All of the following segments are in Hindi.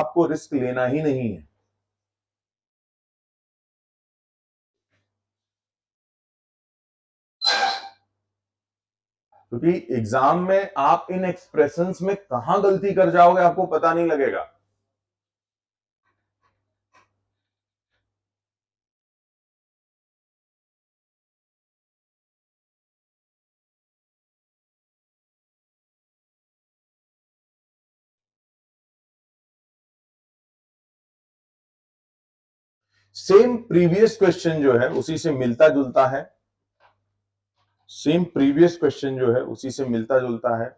आपको रिस्क लेना ही नहीं है। क्योंकि एग्जाम में आप इन एक्सप्रेशंस में कहां गलती कर जाओगे आपको पता नहीं लगेगा। सेम प्रीवियस क्वेश्चन जो है उसी से मिलता जुलता है, सेम प्रीवियस क्वेश्चन जो है उसी से मिलता जुलता है।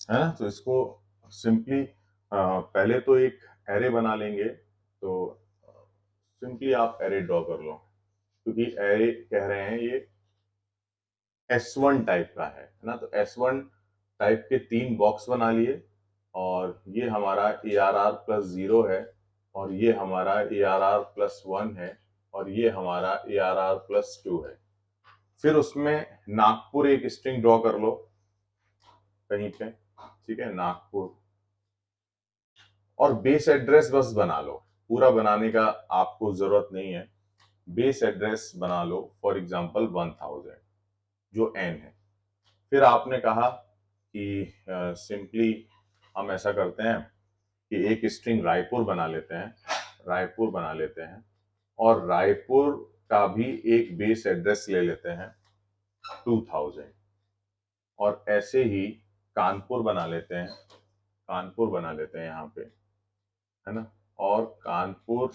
है ना। तो इसको सिंपली पहले तो एक एरे बना लेंगे। तो सिंपली आप एरे ड्रॉ कर लो, क्योंकि एरे कह रहे हैं ये S1 टाइप का है ना। तो S1 टाइप के 3 बॉक्स बना लिए, और ये हमारा ARR+0 है, और ये हमारा ARR+1 है, और ये हमारा ARR+2 है। फिर उसमें नागपुर एक स्ट्रिंग ड्रॉ कर लो कहीं पे, ठीक है, नागपुर। और बेस एड्रेस बस बना लो, पूरा बनाने का आपको जरूरत नहीं है। बेस एड्रेस बना लो, फॉर एग्जांपल 1000, जो n है। फिर आपने कहा कि सिंपली हम ऐसा करते हैं कि एक स्ट्रिंग रायपुर बना लेते हैं, रायपुर बना लेते हैं, और रायपुर का भी एक बेस एड्रेस ले लेते हैं 2000, और ऐसे ही कानपुर बना लेते हैं, कानपुर बना लेते हैं यहाँ पे, है ना। और कानपुर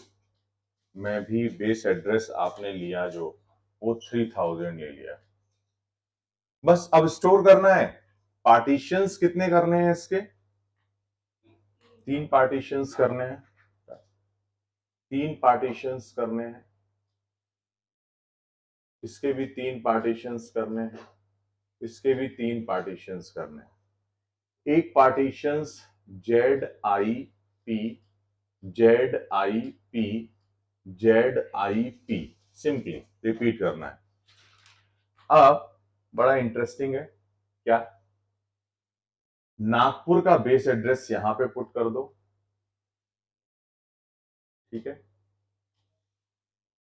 में भी बेस एड्रेस आपने लिया जो, वो 3000 ले लिया। बस अब स्टोर करना है। पार्टीशंस कितने करने हैं इसके? 3 पार्टीशंस करने हैं, 3 पार्टीशंस करने हैं। इसके भी 3 पार्टीशंस करने हैं, इसके भी 3 पार्टीशंस करने हैं। एक partitions Z I P, Z I P, Z I P, simply repeat करना है। अब बड़ा इंटरेस्टिंग है, क्या? नागपुर का बेस एड्रेस यहां पे पुट कर दो, ठीक है।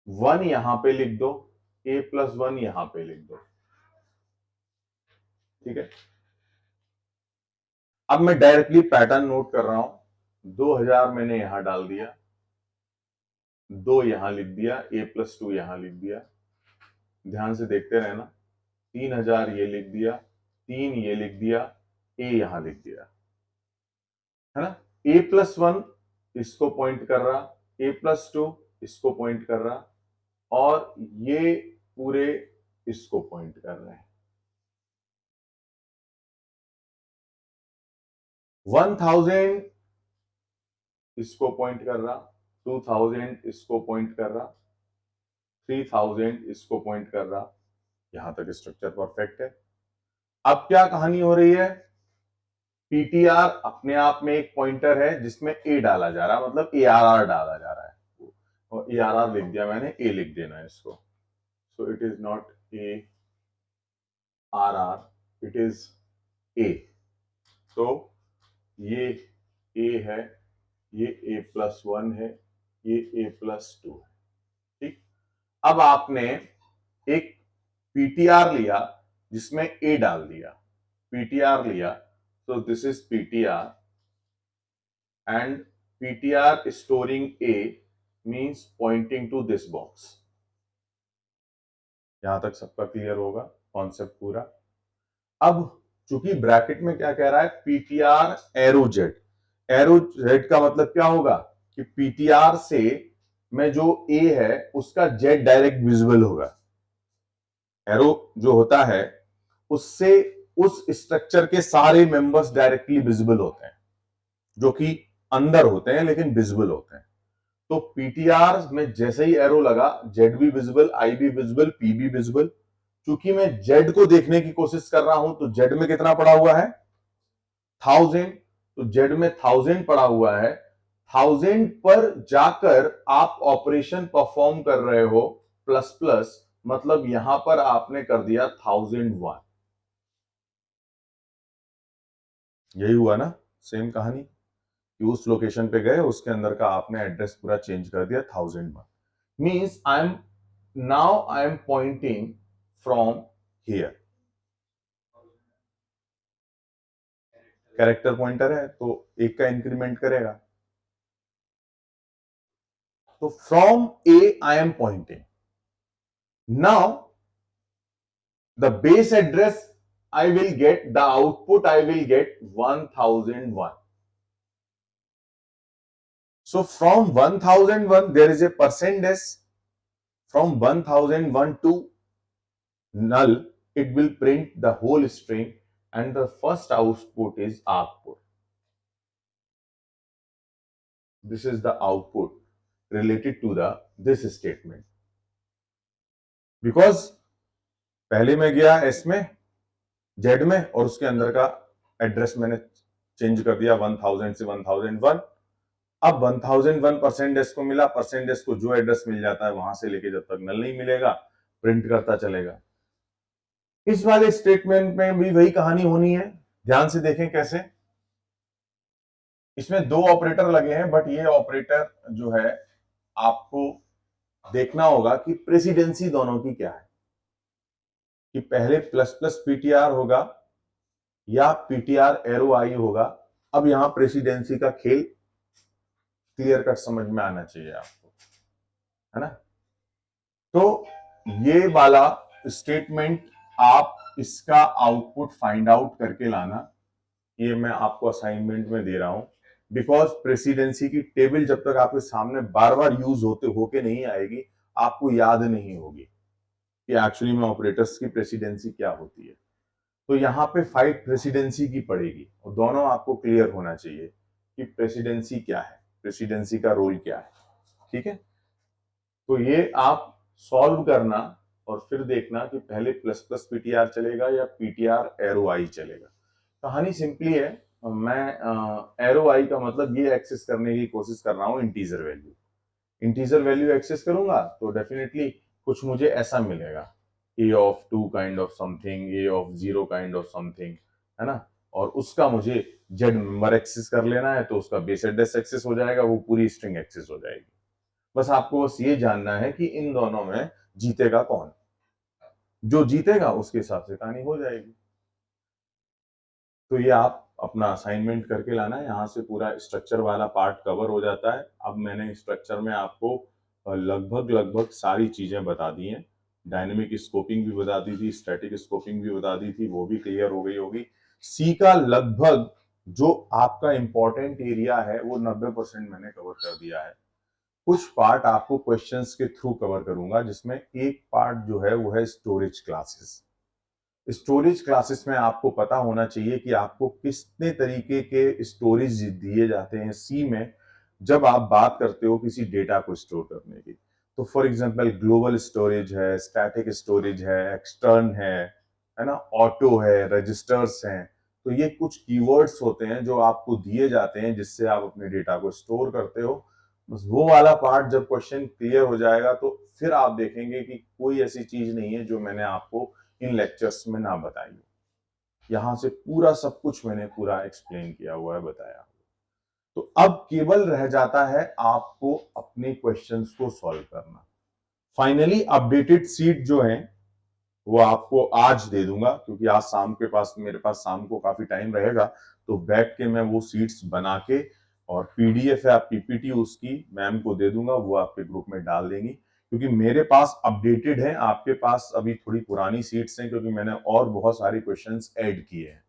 1 यहां पे लिख दो, A+1 यहां पे लिख दो, ठीक है। अब मैं डायरेक्टली पैटर्न नोट कर रहा हूं। 2000 मैंने यहां डाल दिया, 2 यहां लिख दिया, A+2 यहां लिख दिया, ध्यान से देखते रहना। 3000 ये लिख दिया, 3 ये लिख दिया, A यहां लिख दिया, है ना। A+1 इसको पॉइंट कर रहा, A+2 इसको पॉइंट कर रहा, और ये पूरे इसको पॉइंट कर रहे हैं। 1000 इसको पॉइंट कर रहा, 2000 इसको पॉइंट कर रहा, 3000 इसको पॉइंट कर रहा। यहां तक स्ट्रक्चर परफेक्ट है। अब क्या कहानी हो रही है? पीटीआर अपने आप में एक पॉइंटर है जिसमें ए डाला जा रहा है, मतलब एआरआर डाला जा रहा है, और एआरआर लिख दिया मैंने, ए लिख देना है इसको। So it is not A R R, it is A. तो ये ए है, ये A+1 है, ये A+2 है, ठीक। अब आपने एक पीटीआर लिया जिसमें ए डाल दिया, पीटीआर लिया, so this is PTR, and PTR storing A means pointing to this box। यहां तक सबका क्लियर होगा कॉन्सेप्ट पूरा। अब चूंकि ब्रैकेट में क्या कह रहा है, PTR arrow Z, arrow Z का मतलब क्या होगा कि PTR से में जो A है उसका जेड डायरेक्ट विजिबल होगा। एरो जो होता है उससे उस स्ट्रक्चर के सारे मेंबर्स डायरेक्टली विजिबल होते हैं, जो कि अंदर होते हैं लेकिन विजिबल होते हैं। तो पीटीआर में जैसे ही एरो लगा, जेड भी विजिबल, आई भी विजिबल, पी भी विजिबल। क्योंकि मैं जेड को देखने की कोशिश कर रहा हूं, तो जेड में कितना पड़ा हुआ है? 1000। तो जेड में 1000 पड़ा हुआ है। 1000 पर जाकर आप ऑपरेशन परफॉर्म कर रहे हो प्लस प्लस, मतलब यहां पर आपने कर दिया 1001। यही हुआ ना, सेम कहानी कि उस लोकेशन पे गए, उसके अंदर का आपने एड्रेस पूरा चेंज कर दिया 1001। Means I am Poynting from here. Character pointer है तो एक का इंक्रीमेंट करेगा, तो from A I am Poynting. Now the base address I will get, the output I will get 1001। So from 1001 there is a %s, from 1001 to null it will print the whole string, and the first output is output. This is the output related to the this statement, because पहले मैं गया एस में, जेड में, और उसके अंदर का एड्रेस मैंने चेंज कर दिया 1000 से 1001। अब 1001 % को मिला, % को जो एड्रेस मिल जाता है वहां से लेके जब तक नल नहीं मिलेगा प्रिंट करता चलेगा। इस वाले स्टेटमेंट में भी वही कहानी होनी है। ध्यान से देखें कैसे। इसमें 2 ऑपरेटर लगे हैं, बट ये ऑपरेटर जो है आपको देखना होगा कि प्रेसिडेंसी दोनों की क्या है, कि पहले प्लस प्लस पीटीआर होगा या पीटीआर एरो आई होगा। अब यहां प्रेसिडेंसी का खेल क्लियर कट समझ में आना चाहिए आपको, है ना। तो ये वाला स्टेटमेंट आप इसका आउटपुट फाइंड आउट करके लाना, ये मैं आपको असाइनमेंट में दे रहा हूं। बिकॉज प्रेसिडेंसी की टेबल जब तक आपके सामने बार बार यूज होते होके नहीं आएगी, आपको याद नहीं होगी कि एक्चुअली में ऑपरेटर्स की प्रेसिडेंसी क्या होती है। तो यहाँ पे फाइट प्रेसिडेंसी की पड़ेगी और दोनों आपको क्लियर होना चाहिए कि प्रेसिडेंसी क्या है, प्रेसिडेंसी का रोल क्या है। ठीक है, तो ये आप सॉल्व करना और फिर देखना कि पहले प्लस प्लस पीटीआर चलेगा या पीटीआर एरो आई चलेगा। कहानी सिंपली है, मैं एरो आई का मतलब ये एक्सेस करने की कोशिश कर रहा हूँ integer value. Integer value access करूंगा तो डेफिनेटली कुछ मुझे ऐसा मिलेगा, A of two kind of something, A of zero kind of something, है ना। और उसका मुझे जेड मेंबर एक्सेस कर लेना है, तो उसका बेस एड्रेस एक्सेस हो जाएगा, वो पूरी स्ट्रिंग एक्सेस हो जाएगी। बस आपको बस ये जानना है कि इन दोनों में जीतेगा कौन, जो जीतेगा उसके हिसाब से कहानी हो जाएगी। तो ये आप अपना असाइनमेंट करके लाना है, यहाँ से पूरा स्ट्रक्चर वाला पार्ट कवर हो जाता है। अब मैंने स्ट्रक्चर में आपको लगभग लगभग सारी चीजें बता दी हैं। डायनेमिक स्कोपिंग भी बता दी थी, स्टैटिक स्कोपिंग भी बता दी थी, वो भी क्लियर हो गई होगी। सी का लगभग जो आपका इंपॉर्टेंट एरिया है वो 90% मैंने कवर कर दिया है। कुछ पार्ट आपको क्वेश्चंस के थ्रू कवर करूंगा, जिसमें एक पार्ट जो है वो है स्टोरेज क्लासेस। स्टोरेज क्लासेस में आपको पता होना चाहिए कि आपको कितने तरीके के स्टोरेज दिए जाते हैं सी में, जब आप बात करते हो किसी डेटा को स्टोर करने की। तो फॉर एग्जांपल ग्लोबल स्टोरेज है, स्टैटिक स्टोरेज है, एक्सटर्न है ना, ऑटो है, रजिस्टर्स हैं। तो ये कुछ कीवर्ड्स होते हैं जो आपको दिए जाते हैं जिससे आप अपने डेटा को स्टोर करते हो। बस वो वाला पार्ट जब क्वेश्चन क्लियर हो जाएगा तो फिर आप देखेंगे कि कोई ऐसी चीज नहीं है जो मैंने आपको इन लेक्चर्स में ना बताई हो। यहां से पूरा सब कुछ मैंने पूरा एक्सप्लेन किया हुआ है, बताया। तो अब केवल रह जाता है आपको अपने क्वेश्चंस को सॉल्व करना। फाइनली अपडेटेड सीट जो है वो आपको आज दे दूंगा, क्योंकि आज शाम के पास मेरे पास शाम को काफी टाइम रहेगा। तो बैठ के मैं वो सीट्स बना के और पीडीएफ या पीपीटी उसकी मैम को दे दूंगा, वो आपके ग्रुप में डाल देंगी। क्योंकि मेरे पास अपडेटेड है, आपके पास अभी थोड़ी पुरानी सीट्स हैं, क्योंकि मैंने और बहुत सारे क्वेश्चंस ऐड किए हैं।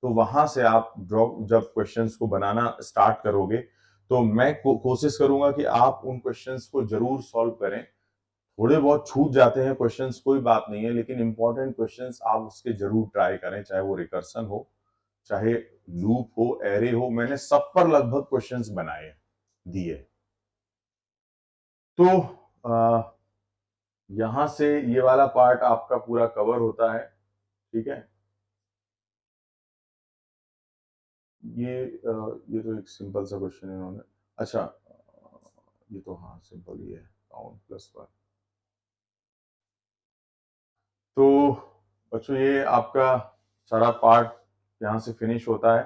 तो वहां से आप जब क्वेश्चंस को बनाना स्टार्ट करोगे तो मैं कोशिश करूंगा कि आप उन क्वेश्चंस को जरूर सॉल्व करें। थोड़े बहुत छूट जाते हैं क्वेश्चंस, कोई बात नहीं है, लेकिन इंपॉर्टेंट क्वेश्चंस आप उसके जरूर ट्राई करें, चाहे वो रिकर्सन हो, चाहे लूप हो, एरे हो। मैंने सब पर लगभग क्वेश्चंस बनाए दिए। तो यहां से ये वाला पार्ट आपका पूरा कवर होता है। ठीक है, ये तो एक सिंपल सा क्वेश्चन है इन्होंने। अच्छा, ये तो हाँ सिंपल ही है, काउंट प्लस वन। तो बच्चों ये आपका सारा पार्ट यहाँ से फिनिश होता है।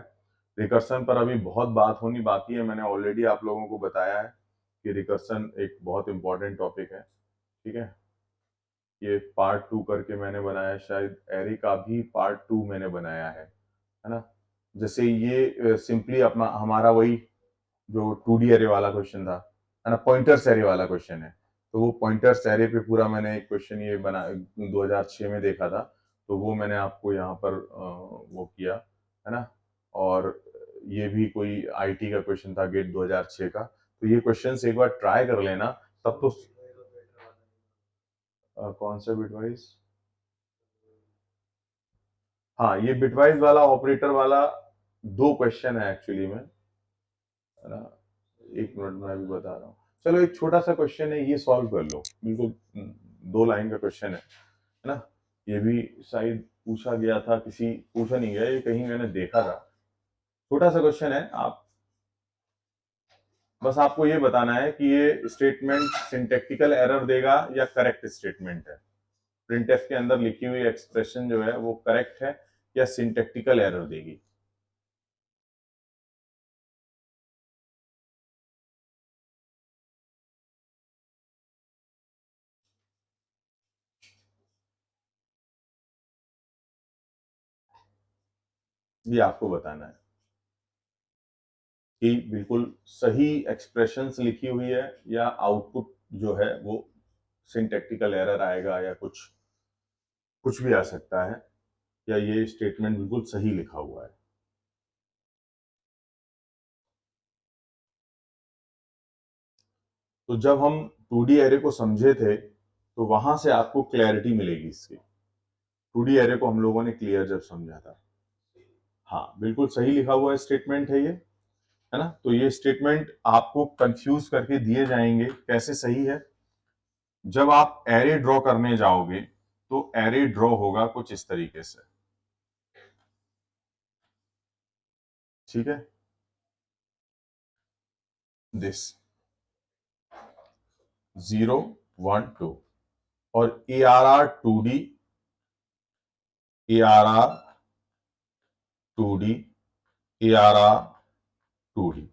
रिकर्सन पर अभी बहुत बात होनी बाकी है। मैंने ऑलरेडी आप लोगों को बताया है कि रिकर्सन एक बहुत इंपॉर्टेंट टॉपिक है। ठीक है, ये पार्ट टू करके मैंने बनाया, शायद एरे का भी पार्ट टू मैंने बनाया है ना। जैसे ये सिंपली अपना हमारा वही जो 2D एरे वाला क्वेश्चन था, है ना, पॉइंटर्स एरे वाला क्वेश्चन है। तो वो पॉइंटर्स एरे पे पूरा मैंने एक क्वेश्चन ये बना 2006 में देखा था। तो वो मैंने आपको यहाँ पर वो किया, है ना। और ये भी कोई आईटी का क्वेश्चन था, गेट 2006 का। तो ये क्वेश्चन एक बार ट्राई कर लेना, तब तो कौन सा बिटवाइज। हाँ, ये बिटवाइज वाला ऑपरेटर वाला दो क्वेश्चन है एक्चुअली में, है ना। एक मिनट में अभी बता रहा हूँ। चलो एक छोटा सा क्वेश्चन है, ये सॉल्व कर लो, बिल्कुल 2 लाइन का क्वेश्चन है ना। ये भी शायद पूछा गया था, किसी पूछा नहीं गया, ये कहीं मैंने देखा था। छोटा सा क्वेश्चन है, आप बस आपको ये बताना है कि ये स्टेटमेंट सिंटैक्टिकल एरर देगा या करेक्ट स्टेटमेंट है। प्रिंटफ के अंदर लिखी हुई एक्सप्रेशन जो है वो करेक्ट है या सिंटैक्टिकल एरर देगी। ये आपको बताना है कि बिल्कुल सही एक्सप्रेशंस लिखी हुई है या आउटपुट जो है वो सिंटैक्टिकल एरर आएगा या कुछ भी आ सकता है, या ये स्टेटमेंट बिल्कुल सही लिखा हुआ है। तो जब हम 2D एरे को समझे थे तो वहां से आपको क्लैरिटी मिलेगी इसकी। 2D एरे को हम लोगों ने क्लियर जब समझा था। हाँ, बिल्कुल सही लिखा हुआ स्टेटमेंट है ये, है ना। तो ये स्टेटमेंट आपको कंफ्यूज करके दिए जाएंगे। कैसे सही है? जब आप एरे ड्रॉ करने जाओगे तो एरे ड्रॉ होगा कुछ इस तरीके से, ठीक है। दिस 0 1 2 और ARR 2D, ARR 2D, ARR 2D।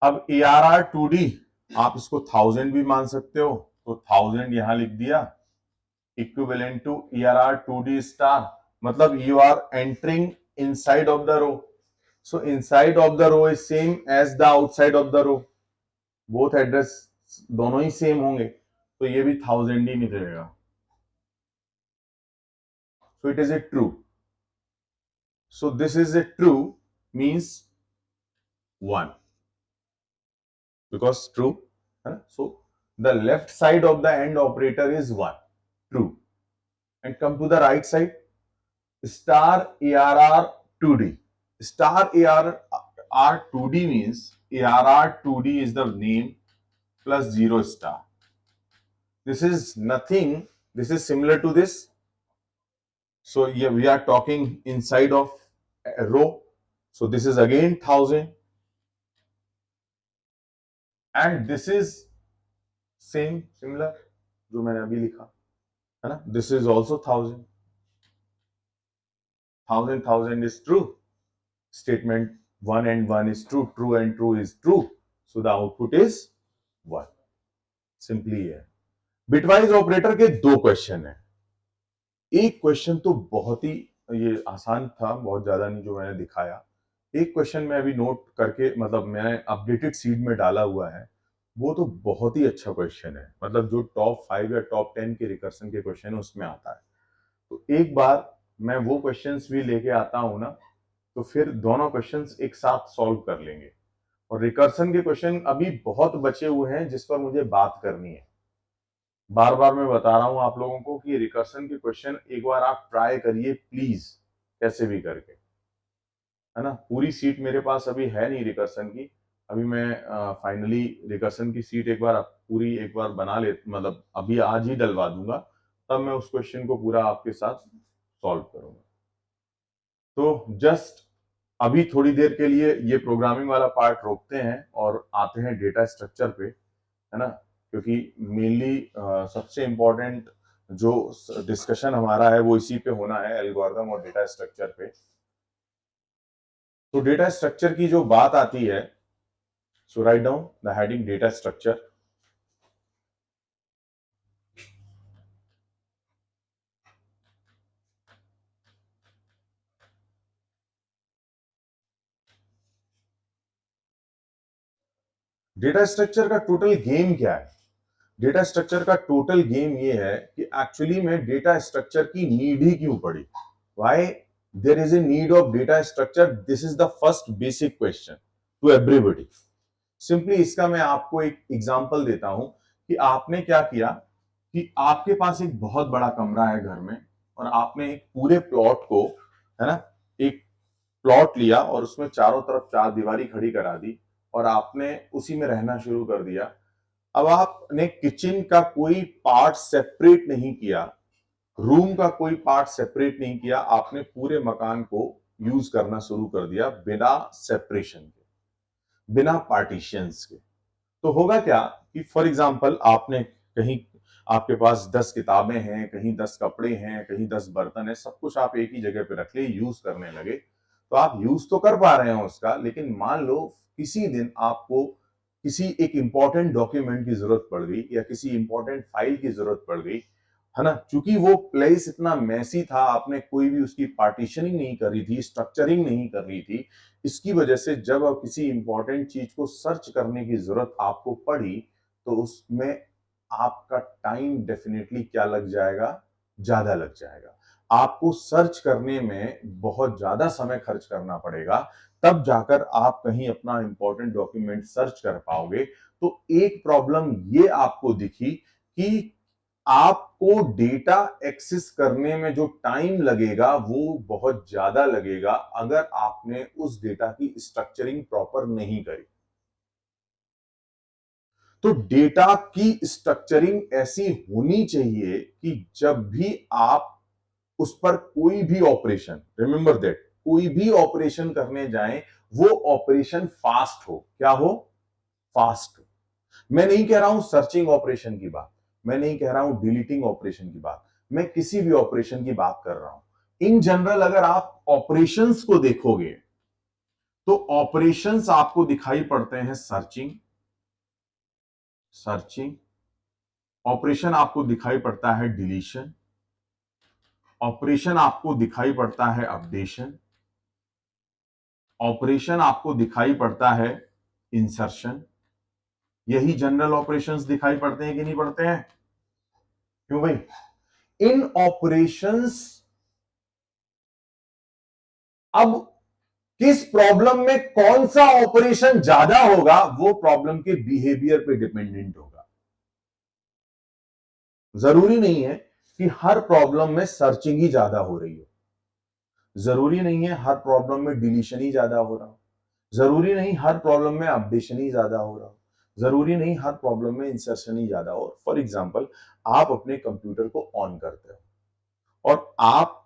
अब ARR 2D आप इसको 1000 भी मान सकते हो, तो 1000 यहां लिख दिया, equivalent to ARR 2D star, मतलब you are entering inside of the row, so inside of the row is same as the outside of the row, both address दोनों ही सेम होंगे, तो ये भी 1000 ही निकलेगा। सो it is A true, so this is a true means 1 because true, so the left side of the AND operator is 1, true. And come to the right side, star ARR 2D, star ARR 2D means ARR 2D is the name plus 0 star. This is nothing, this is similar to this. So yeah, we are talking inside of a row, so this is again 1000, and this is similar जो मैंने अभी लिखा, है ना। This is also 1000, 1000 is true. Statement 1 and 1 is true, true and true is true, so the output is 1. Simply है। बिटवाइज ऑपरेटर के 2 क्वेश्चन है। एक क्वेश्चन तो बहुत ही ये आसान था, बहुत ज्यादा नहीं जो मैंने दिखाया। एक क्वेश्चन मैं अभी नोट करके, मतलब मैंने अपडेटेड सीड में डाला हुआ है, वो तो बहुत ही अच्छा क्वेश्चन है, मतलब जो टॉप 5 या टॉप 10 के रिकर्सन के क्वेश्चन है उसमें आता है। तो एक बार मैं वो क्वेश्चंस भी लेके आता हूं ना, तो फिर दोनों क्वेश्चंस एक साथ सॉल्व कर लेंगे। और रिकर्सन के क्वेश्चन अभी बहुत बचे हुए हैं जिस पर मुझे बात करनी है। बार बार मैं बता रहा हूं आप लोगों को कि रिकर्सन के क्वेश्चन एक बार आप ट्राई करिए प्लीज, कैसे भी करके, है ना। पूरी सीट मेरे पास अभी है नहीं रिकर्सन की, अभी मैं फाइनली रिकर्सन की सीट एक बार पूरी एक बार बना ले, मतलब अभी आज ही डलवा दूंगा, तब मैं उस क्वेश्चन को पूरा आपके साथ सॉल्व करूंगा। तो जस्ट अभी थोड़ी देर के लिए ये प्रोग्रामिंग वाला पार्ट रोकते हैं और आते हैं डेटा स्ट्रक्चर पे, है ना। क्योंकि मेनली सबसे इंपॉर्टेंट जो डिस्कशन हमारा है वो इसी पे होना है, एल्गोरिथम और डेटा स्ट्रक्चर पे। तो डेटा स्ट्रक्चर की जो बात आती है, so write down the heading data structure. Data structure का टोटल गेम क्या है? डेटा स्ट्रक्चर का टोटल गेम ये है कि एक्चुअली में डेटा स्ट्रक्चर की नीड ही क्यों पड़ी, why there is a need of data structure, this is the first basic question to everybody. Simply इसका मैं आपको एक एग्जांपल देता हूं कि आपने क्या किया कि आपके पास एक बहुत बड़ा कमरा है घर में, और आपने एक पूरे प्लॉट को, है ना, एक प्लॉट लिया और उसमें चारों तरफ चार दीवारी खड़ी करा दी और आपने उसी में रहना शुरू कर दिया। अब आपने किचन का कोई पार्ट सेपरेट नहीं किया, रूम का कोई पार्ट सेपरेट नहीं किया, आपने पूरे मकान को यूज करना शुरू कर दिया बिना सेपरेशन के, बिना पार्टीशंस के। तो होगा क्या कि फॉर एग्जांपल आपने कहीं, आपके पास 10 किताबें हैं, कहीं 10 कपड़े हैं, कहीं 10 बर्तन है, सब कुछ आप एक ही जगह पे रख ले, यूज करने लगे, तो आप यूज तो कर पा रहे हैं उसका, लेकिन मान लो किसी दिन आपको किसी एक इंपॉर्टेंट डॉक्यूमेंट की जरूरत पड़ गई या किसी इंपॉर्टेंट फाइल की जरूरत पड़ गई, है ना। क्योंकि वो प्लेस इतना मैसी था, आपने कोई भी उसकी पार्टीशनिंग नहीं करी थी, स्ट्रक्चरिंग नहीं कर रही थी, इसकी वजह से जब अब किसी इंपॉर्टेंट चीज को सर्च करने की जरूरत आपको पड़ी, तो उसमें आपका टाइम डेफिनेटली क्या लग जाएगा, ज्यादा लग जाएगा। आपको सर्च करने में बहुत ज्यादा समय खर्च करना पड़ेगा, तब जाकर आप कहीं अपना इंपॉर्टेंट डॉक्यूमेंट सर्च कर पाओगे। तो एक प्रॉब्लम ये आपको दिखी कि आपको डेटा एक्सेस करने में जो टाइम लगेगा वो बहुत ज्यादा लगेगा अगर आपने उस डेटा की स्ट्रक्चरिंग प्रॉपर नहीं करी। तो डेटा की स्ट्रक्चरिंग ऐसी होनी चाहिए कि जब भी आप उस पर कोई भी ऑपरेशन, रिमेंबर दैट, कोई भी ऑपरेशन करने जाएं, वो ऑपरेशन फास्ट हो। क्या हो? फास्ट हो। मैं नहीं कह रहा हूं सर्चिंग ऑपरेशन की बात, मैं नहीं कह रहा हूं डिलीटिंग ऑपरेशन की बात, मैं किसी भी ऑपरेशन की बात कर रहा हूं। इन जनरल अगर आप ऑपरेशंस को देखोगे तो ऑपरेशंस आपको दिखाई पड़ते हैं सर्चिंग, सर्चिंग ऑपरेशन आपको दिखाई पड़ता है डिलीशन, ऑपरेशन आपको दिखाई पड़ता है अपडेशन, ऑपरेशन आपको दिखाई पड़ता है इंसर्शन। यही जनरल ऑपरेशंस दिखाई पड़ते हैं कि नहीं पड़ते हैं? क्यों भाई? इन ऑपरेशंस, अब किस प्रॉब्लम में कौन सा ऑपरेशन ज्यादा होगा वो प्रॉब्लम के बिहेवियर पे डिपेंडेंट होगा। जरूरी नहीं है कि हर प्रॉब्लम में सर्चिंग ही ज्यादा हो रही हो, जरूरी नहीं है हर प्रॉब्लम में डिलीशन ही ज्यादा हो रहा हो, जरूरी नहीं हर प्रॉब्लम में अपडेशन ही ज्यादा हो रहा हो, जरूरी नहीं हर प्रॉब्लम में इंसर्शन ही ज्यादा हो। फॉर एग्जाम्पल, आप अपने कंप्यूटर को ऑन करते हो और आप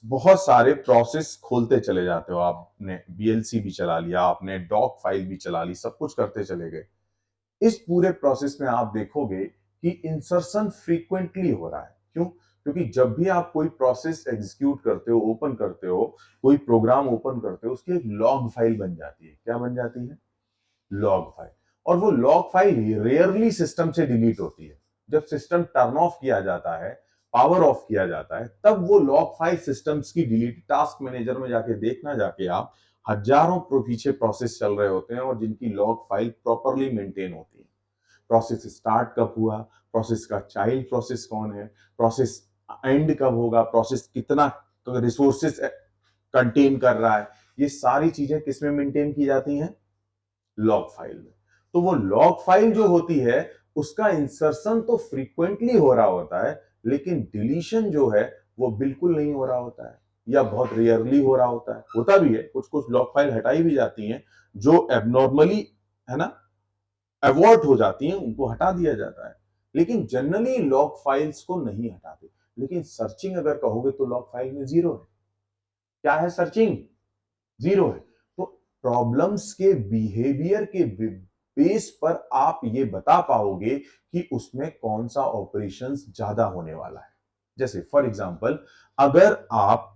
बहुत सारे प्रोसेस खोलते चले जाते हो। आपने बीएलसी भी चला लिया, आपने डॉक फाइल भी चला ली, सब कुछ करते चले गए। इस पूरे प्रोसेस में आप देखोगे कि इंसर्शन फ्रीक्वेंटली हो रहा है। क्यों? क्योंकि जब भी आप कोई प्रोसेस एग्जीक्यूट करते हो, ओपन करते हो, कोई प्रोग्राम ओपन करते हो, उसकी एक लॉग फाइल बन जाती है। क्या बन जाती है? Log file. और वो लॉग फाइल रेयरली सिस्टम से डिलीट होती है। जब सिस्टम टर्न ऑफ किया जाता है, पावर ऑफ किया जाता है, तब वो लॉग फाइल सिस्टम्स की डिलीट, टास्क मैनेजर में जाके देखना, जाके आप हजारों पीछे प्रोसेस चल रहे होते हैं और जिनकी लॉग फाइल प्रॉपरली मेंटेन होती है। प्रोसेस स्टार्ट कब हुआ, प्रोसेस का चाइल्ड प्रोसेस कौन है, प्रोसेस एंड कब होगा, प्रोसेस कितना रिसोर्सेस कंटेन कर रहा है, ये सारी चीजें किसमें मेंटेन की जाती हैं? लॉग फाइल में। तो वो लॉग फाइल जो होती है उसका इंसर्शन तो फ्रीक्वेंटली हो रहा होता है, लेकिन डिलीशन जो है वो बिल्कुल नहीं हो रहा होता है या बहुत रेयरली हो रहा होता है। होता भी है, कुछ कुछ लॉग फाइल हटाई भी जाती हैं जो एबनॉर्मली, है ना, अवॉर्ड हो जाती हैं, उनको हटा दिया जाता है। लेकिन जनरली लॉग फाइल्स को नहीं हटाते। लेकिन सर्चिंग अगर कहोगे तो लॉग फाइल में जीरो है। क्या है? सर्चिंग जीरो है। तो प्रॉब्लम्स के बिहेवियर के बेस पर आप ये बता पाओगे कि उसमें कौन सा ऑपरेशंस ज्यादा होने वाला है। जैसे फॉर एग्जांपल, अगर आप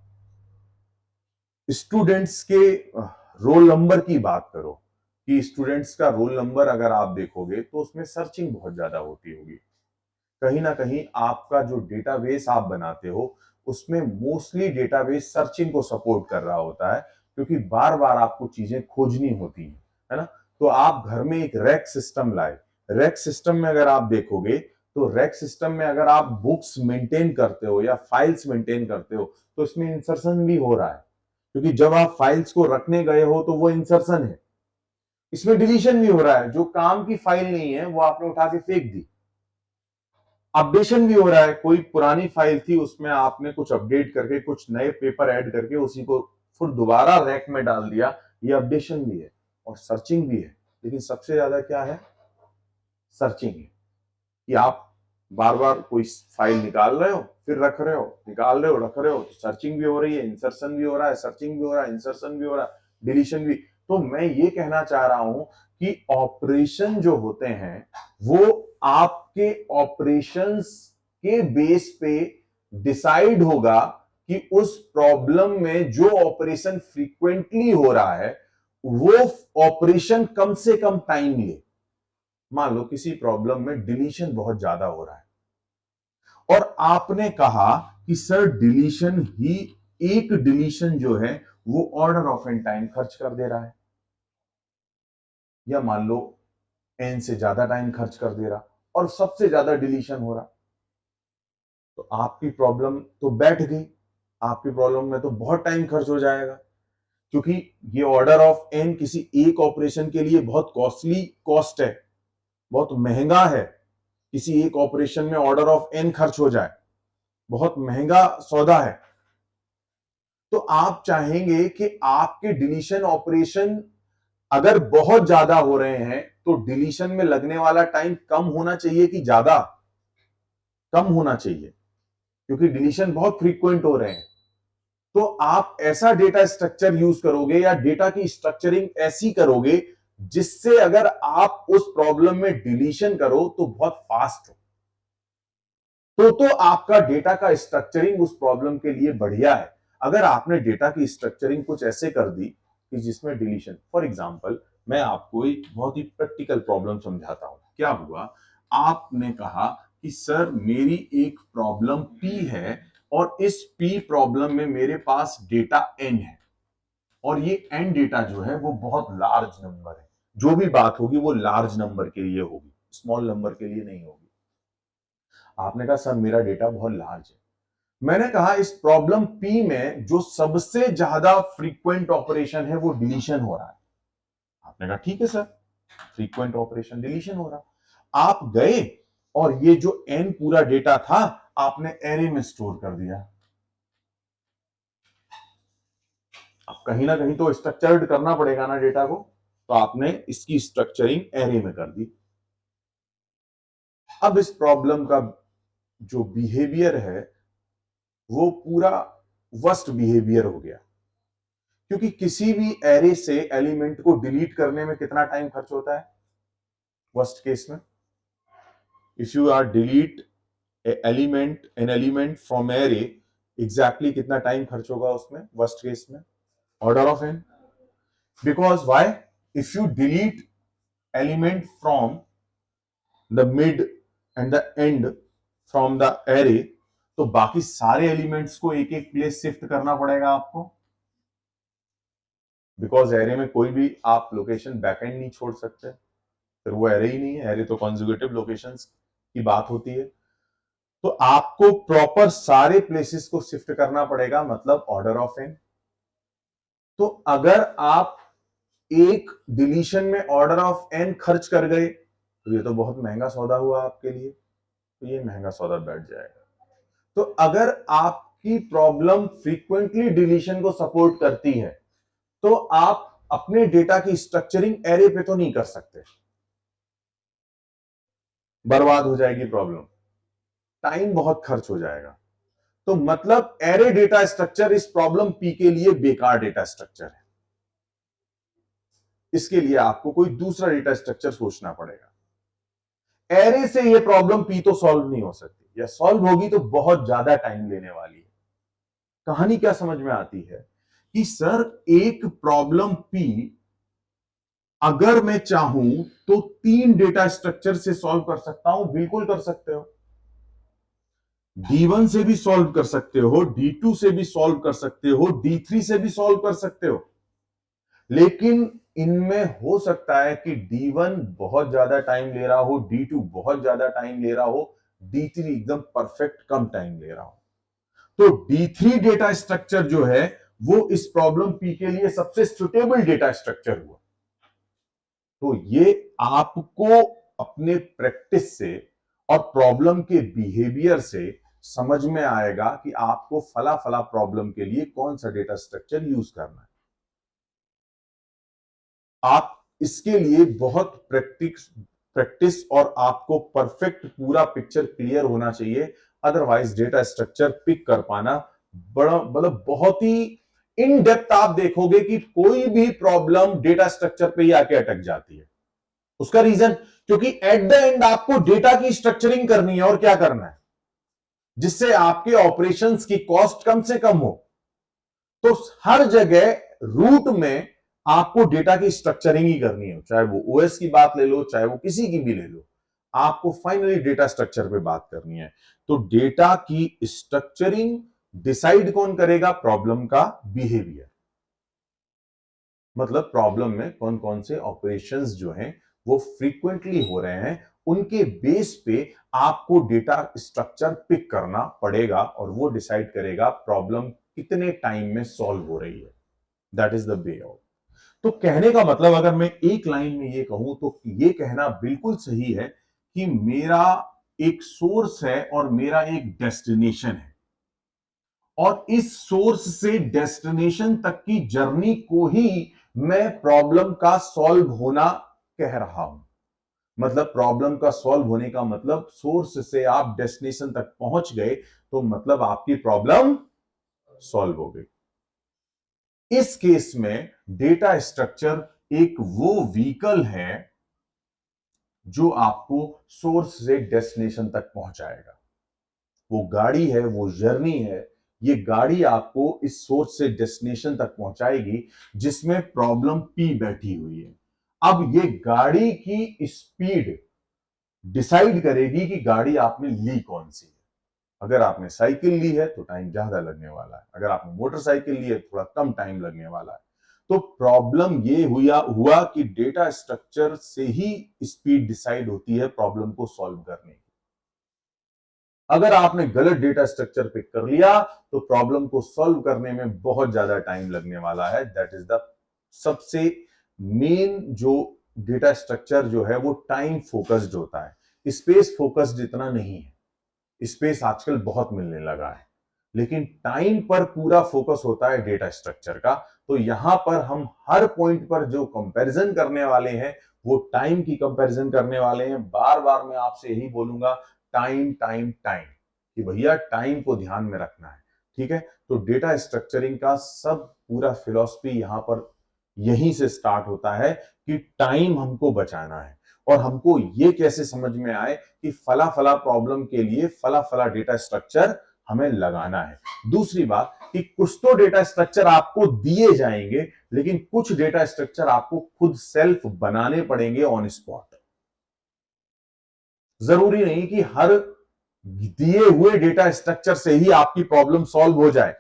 स्टूडेंट्स के रोल नंबर की बात करो कि स्टूडेंट्स का रोल नंबर अगर आप देखोगे तो उसमें सर्चिंग बहुत ज्यादा होती होगी। कहीं ना कहीं आपका जो डेटाबेस आप बनाते हो उसमें मोस्टली डेटाबेस सर्चिंग को सपोर्ट कर रहा होता है, क्योंकि बार बार आपको चीजें खोजनी होती है ना। तो आप घर में एक रैक सिस्टम लाए। रैक सिस्टम में अगर आप देखोगे तो रैक सिस्टम में अगर आप बुक्स मेंटेन करते हो या फाइल्स मेंटेन करते हो तो इसमें इंसर्शन भी हो रहा है, क्योंकि जब आप फाइल्स को रखने गए हो तो वो इंसर्शन है। इसमें डिलीशन भी हो रहा है, जो काम की फाइल नहीं है वो आपने उठा के फेंक दी। अपडेशन भी हो रहा है, कोई पुरानी फाइल थी उसमें आपने कुछ अपडेट करके कुछ नए पेपर ऐड करके उसी को फिर दोबारा रैक में डाल दिया। ये अपडेशन भी है और सर्चिंग भी है। लेकिन सबसे ज्यादा क्या है? सर्चिंग है कि आप बार बार कोई फाइल निकाल रहे हो फिर रख रहे हो, निकाल रहे हो रख रहे हो, तो सर्चिंग भी हो रही है, इंसर्शन भी हो रहा है, सर्चिंग भी हो रहा है, इंसर्शन भी हो रहा है, डिलीशन भी। तो मैं ये कहना चाह रहा हूं कि ऑपरेशन जो होते हैं वो आपके ऑपरेशंस के बेस पे डिसाइड होगा कि उस प्रॉब्लम में जो ऑपरेशन फ्रीक्वेंटली हो रहा है वो ऑपरेशन कम से कम टाइम ले। मान लो किसी प्रॉब्लम में डिलीशन बहुत ज्यादा हो रहा है और आपने कहा कि सर डिलीशन ही, एक डिलीशन जो है वो ऑर्डर ऑफ एन टाइम खर्च कर दे रहा है। या मान लो n से ज्यादा टाइम खर्च कर दे रहा और सबसे ज्यादा डिलीशन हो रहा, तो आपकी प्रॉब्लम तो बैठ गई। आपकी प्रॉब्लम में तो बहुत टाइम खर्च हो जाएगा, क्योंकि ये ऑर्डर ऑफ एन किसी एक ऑपरेशन के लिए बहुत कॉस्टली कॉस्ट है, बहुत महंगा है। किसी एक ऑपरेशन में ऑर्डर ऑफ एन खर्च हो जाए, बहुत महंगा सौदा है। तो आप चाहेंगे कि आपके डिलीशन ऑपरेशन अगर बहुत ज्यादा हो रहे हैं तो डिलीशन में लगने वाला टाइम कम होना चाहिए कि ज्यादा? कम होना चाहिए, क्योंकि डिलीशन बहुत फ्रीक्वेंट हो रहे हैं। तो आप ऐसा डेटा स्ट्रक्चर यूज करोगे या डेटा की स्ट्रक्चरिंग ऐसी करोगे जिससे अगर आप उस प्रॉब्लम में डिलीशन करो तो बहुत फास्ट हो। तो आपका डेटा का स्ट्रक्चरिंग उस प्रॉब्लम के लिए बढ़िया है। अगर आपने डेटा की स्ट्रक्चरिंग कुछ ऐसे कर दी कि जिसमें डिलीशन, फॉर एग्जांपल मैं आपको एक बहुत ही प्रैक्टिकल प्रॉब्लम समझाता हूं। क्या हुआ, आपने कहा कि सर मेरी एक प्रॉब्लम पी है और इस पी प्रॉब्लम में मेरे पास डेटा एन है और ये एन डेटा जो है वो बहुत लार्ज नंबर है। जो भी बात होगी वो लार्ज नंबर के लिए होगी, स्मॉल नंबर के लिए नहीं होगी। आपने कहा सर मेरा डेटा बहुत लार्ज है। मैंने कहा इस प्रॉब्लम पी में जो सबसे ज्यादा फ्रीक्वेंट ऑपरेशन है वो डिलीशन हो रहा है। आपने कहा ठीक है सर, फ्रीक्वेंट ऑपरेशन डिलीशन हो रहा। आप गए और ये जो एन पूरा डेटा था आपने एरे में स्टोर कर दिया। अब कहीं ना कहीं तो स्ट्रक्चर्ड करना पड़ेगा ना डेटा को, तो आपने इसकी स्ट्रक्चरिंग एरे में कर दी। अब इस प्रॉब्लम का जो बिहेवियर है वो पूरा वर्स्ट बिहेवियर हो गया, क्योंकि किसी भी एरे से एलिमेंट को डिलीट करने में कितना टाइम खर्च होता है वर्स्ट केस में? If you are delete an element from array, exactly कितना टाइम खर्च होगा उसमें वर्स्ट केस में? Order of n. Because why? If you delete element from the mid and the end from the array, तो बाकी सारे एलिमेंट्स को एक एक प्लेस शिफ्ट करना पड़ेगा आपको, बिकॉज एरे में कोई भी आप लोकेशन बैकएंड नहीं छोड़ सकते, फिर वो एरे ही नहीं है। एरे तो कॉन्जुगेटिव लोकेशंस की बात होती है। तो आपको प्रॉपर सारे प्लेसेस को शिफ्ट करना पड़ेगा, मतलब ऑर्डर ऑफ एन। तो अगर आप एक डिलीशन में ऑर्डर ऑफ एन खर्च कर गए तो ये तो बहुत महंगा सौदा हुआ आपके लिए, तो ये महंगा सौदा बैठ जाएगा। तो अगर आपकी प्रॉब्लम फ्रीक्वेंटली डिलीशन को सपोर्ट करती है तो आप अपने डेटा की स्ट्रक्चरिंग एरे पे तो नहीं कर सकते, बर्बाद हो जाएगी प्रॉब्लम, टाइम बहुत खर्च हो जाएगा। तो मतलब एरे डेटा स्ट्रक्चर इस प्रॉब्लम पी के लिए बेकार डेटा स्ट्रक्चर है। इसके लिए आपको कोई दूसरा डेटा स्ट्रक्चर सोचना पड़ेगा। एरे से ये प्रॉब्लम पी तो सॉल्व नहीं हो सकती, या सॉल्व होगी तो बहुत ज्यादा टाइम लेने वाली है। कहानी क्या समझ में आती है कि सर एक प्रॉब्लम पी अगर मैं चाहूं तो 3 डेटा स्ट्रक्चर से सॉल्व कर सकता हूं। बिल्कुल कर सकते हो, D1 से भी सॉल्व कर सकते हो, D2 से भी सॉल्व कर सकते हो, D3 से भी सॉल्व कर सकते हो। लेकिन इनमें हो सकता है कि D1 बहुत ज्यादा टाइम ले रहा हो, D2 बहुत ज्यादा टाइम ले रहा हो, D3 एकदम परफेक्ट कम टाइम ले रहा हो। तो D3 डेटा स्ट्रक्चर जो है वो इस प्रॉब्लम पी के लिए सबसे सुटेबल डेटा स्ट्रक्चर हुआ। तो ये आपको अपने प्रैक्टिस से और प्रॉब्लम के बिहेवियर से समझ में आएगा कि आपको फला फला प्रॉब्लम के लिए कौन सा डेटा स्ट्रक्चर यूज करना है। आप इसके लिए बहुत प्रैक्टिस और आपको परफेक्ट पूरा पिक्चर क्लियर होना चाहिए। अदरवाइज डेटा स्ट्रक्चर पिक कर पाना बड़ा मतलब बहुत ही इन डेप्थ आप देखोगे कि कोई भी प्रॉब्लम डेटा स्ट्रक्चर पे ही आके अटक जाती है। उसका रीजन, क्योंकि एट द एंड आपको डेटा की स्ट्रक्चरिंग करनी है और क्या करना है जिससे आपके ऑपरेशंस की कॉस्ट कम से कम हो। तो हर जगह रूट में आपको डेटा की स्ट्रक्चरिंग ही करनी है, चाहे वो ओएस की बात ले लो, चाहे वो किसी की भी ले लो, आपको फाइनली डेटा स्ट्रक्चर पे बात करनी है। तो डेटा की स्ट्रक्चरिंग डिसाइड कौन करेगा? प्रॉब्लम का बिहेवियर, मतलब प्रॉब्लम में कौन कौन से ऑपरेशंस जो हैं वो फ्रीक्वेंटली हो रहे हैं, उनके बेस पे आपको डेटा स्ट्रक्चर पिक करना पड़ेगा और वो डिसाइड करेगा प्रॉब्लम कितने टाइम में सॉल्व हो रही है। That is the way out. तो कहने का मतलब अगर मैं एक लाइन में ये कहूं तो ये कहना बिल्कुल सही है कि मेरा एक सोर्स है और मेरा एक डेस्टिनेशन है, और इस सोर्स से डेस्टिनेशन तक की जर्नी को ही मैं प्रॉब्लम का सॉल्व होना कह रहा हूं। मतलब प्रॉब्लम का सॉल्व होने का मतलब सोर्स से आप डेस्टिनेशन तक पहुंच गए तो मतलब आपकी प्रॉब्लम सॉल्व हो गई। इस केस में डेटा स्ट्रक्चर एक वो व्हीकल है जो आपको सोर्स से डेस्टिनेशन तक पहुंचाएगा। वो गाड़ी है, वो जर्नी है। ये गाड़ी आपको इस सोर्स से डेस्टिनेशन तक पहुंचाएगी जिसमें प्रॉब्लम पी बैठी हुई है। अब ये गाड़ी की स्पीड डिसाइड करेगी कि गाड़ी आपने ली कौन सी है। अगर आपने साइकिल ली है तो टाइम ज्यादा लगने वाला है, अगर आपने मोटरसाइकिल ली है थोड़ा कम टाइम लगने वाला है। तो प्रॉब्लम ये हुआ कि डेटा स्ट्रक्चर से ही स्पीड डिसाइड होती है प्रॉब्लम को सॉल्व करने की। अगर आपने गलत डेटा स्ट्रक्चर पिक कर लिया तो प्रॉब्लम को सॉल्व करने में बहुत ज्यादा टाइम लगने वाला है। दैट इज द सबसे मेन जो डेटा स्ट्रक्चर जो है वो टाइम फोकस्ड होता है, स्पेस फोकस्ड इतना नहीं है। स्पेस आजकल बहुत मिलने लगा है, लेकिन टाइम पर पूरा फोकस होता है डेटा स्ट्रक्चर का। तो यहां पर हम हर पॉइंट पर जो कंपैरिजन करने वाले हैं वो टाइम की कंपैरिजन करने वाले हैं। बार बार मैं आपसे यही बोलूंगा, टाइम टाइम टाइम, कि भैया टाइम को ध्यान में रखना है। ठीक है, तो डेटा स्ट्रक्चरिंग का सब पूरा फिलॉसफी यहां पर यहीं से स्टार्ट होता है कि टाइम हमको बचाना है और हमको ये कैसे समझ में आए कि फला फला प्रॉब्लम के लिए फला फला डेटा स्ट्रक्चर हमें लगाना है। दूसरी बात कि कुछ तो डेटा स्ट्रक्चर आपको दिए जाएंगे, लेकिन कुछ डेटा स्ट्रक्चर आपको खुद सेल्फ बनाने पड़ेंगे ऑन स्पॉट। जरूरी नहीं कि हर दिए हुए डेटा स्ट्रक्चर से ही आपकी प्रॉब्लम सॉल्व हो जाए,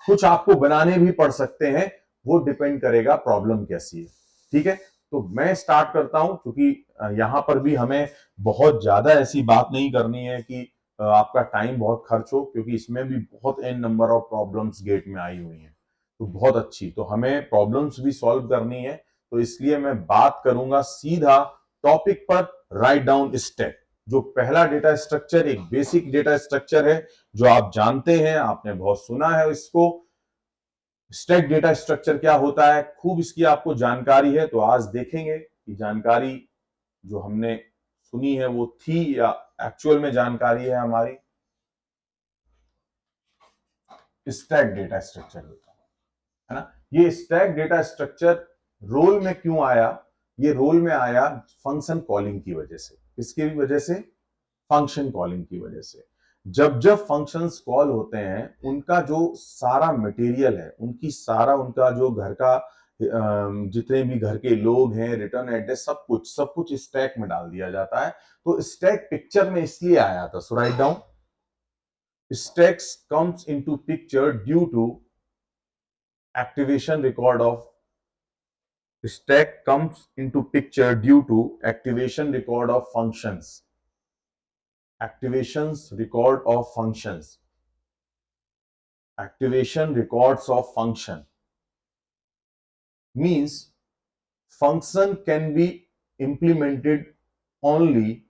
कुछ आपको बनाने भी पड़ सकते हैं। वो डिपेंड करेगा प्रॉब्लम कैसी है। ठीक है, तो मैं स्टार्ट करता हूं, क्योंकि यहां पर भी हमें बहुत ज्यादा ऐसी बात नहीं करनी है कि आपका टाइम बहुत खर्च हो, क्योंकि इसमें भी बहुत n number of problems get में आई हुई हैं। तो बहुत अच्छी, तो हमें प्रॉब्लम्स भी सॉल्व करनी है। तो इसलिए मैं बात करूंगा सीधा टॉपिक पर, राइट डाउन स्टेप। जो पहला डेटा स्ट्रक्चर एक बेसिक डेटा स्ट्रक्चर है जो आप जानते हैं, आपने बहुत सुना है इसको। स्टैक डेटा स्ट्रक्चर क्या होता है, खूब इसकी आपको जानकारी है। तो आज देखेंगे कि जानकारी जो हमने सुनी है वो थी या एक्चुअल में जानकारी है हमारी। स्टैक डेटा स्ट्रक्चर होता है ना। ये स्टैक डेटा स्ट्रक्चर रोल में क्यों आया? ये रोल में आया फंक्शन कॉलिंग की वजह से। किसकी वजह से? फंक्शन कॉलिंग की वजह से। जब जब फंक्शंस कॉल होते हैं, उनका जो सारा मटेरियल है, उनका जो घर का जितने भी घर के लोग हैं, रिटर्न एड्रेस, सब कुछ स्टैक में डाल दिया जाता है। तो स्टैक पिक्चर में इसलिए आया था। So write down, stacks comes into picture due to activation record of stack comes into picture due to activation record of functions. Activations record of functions. Activation records of function means function can be implemented only,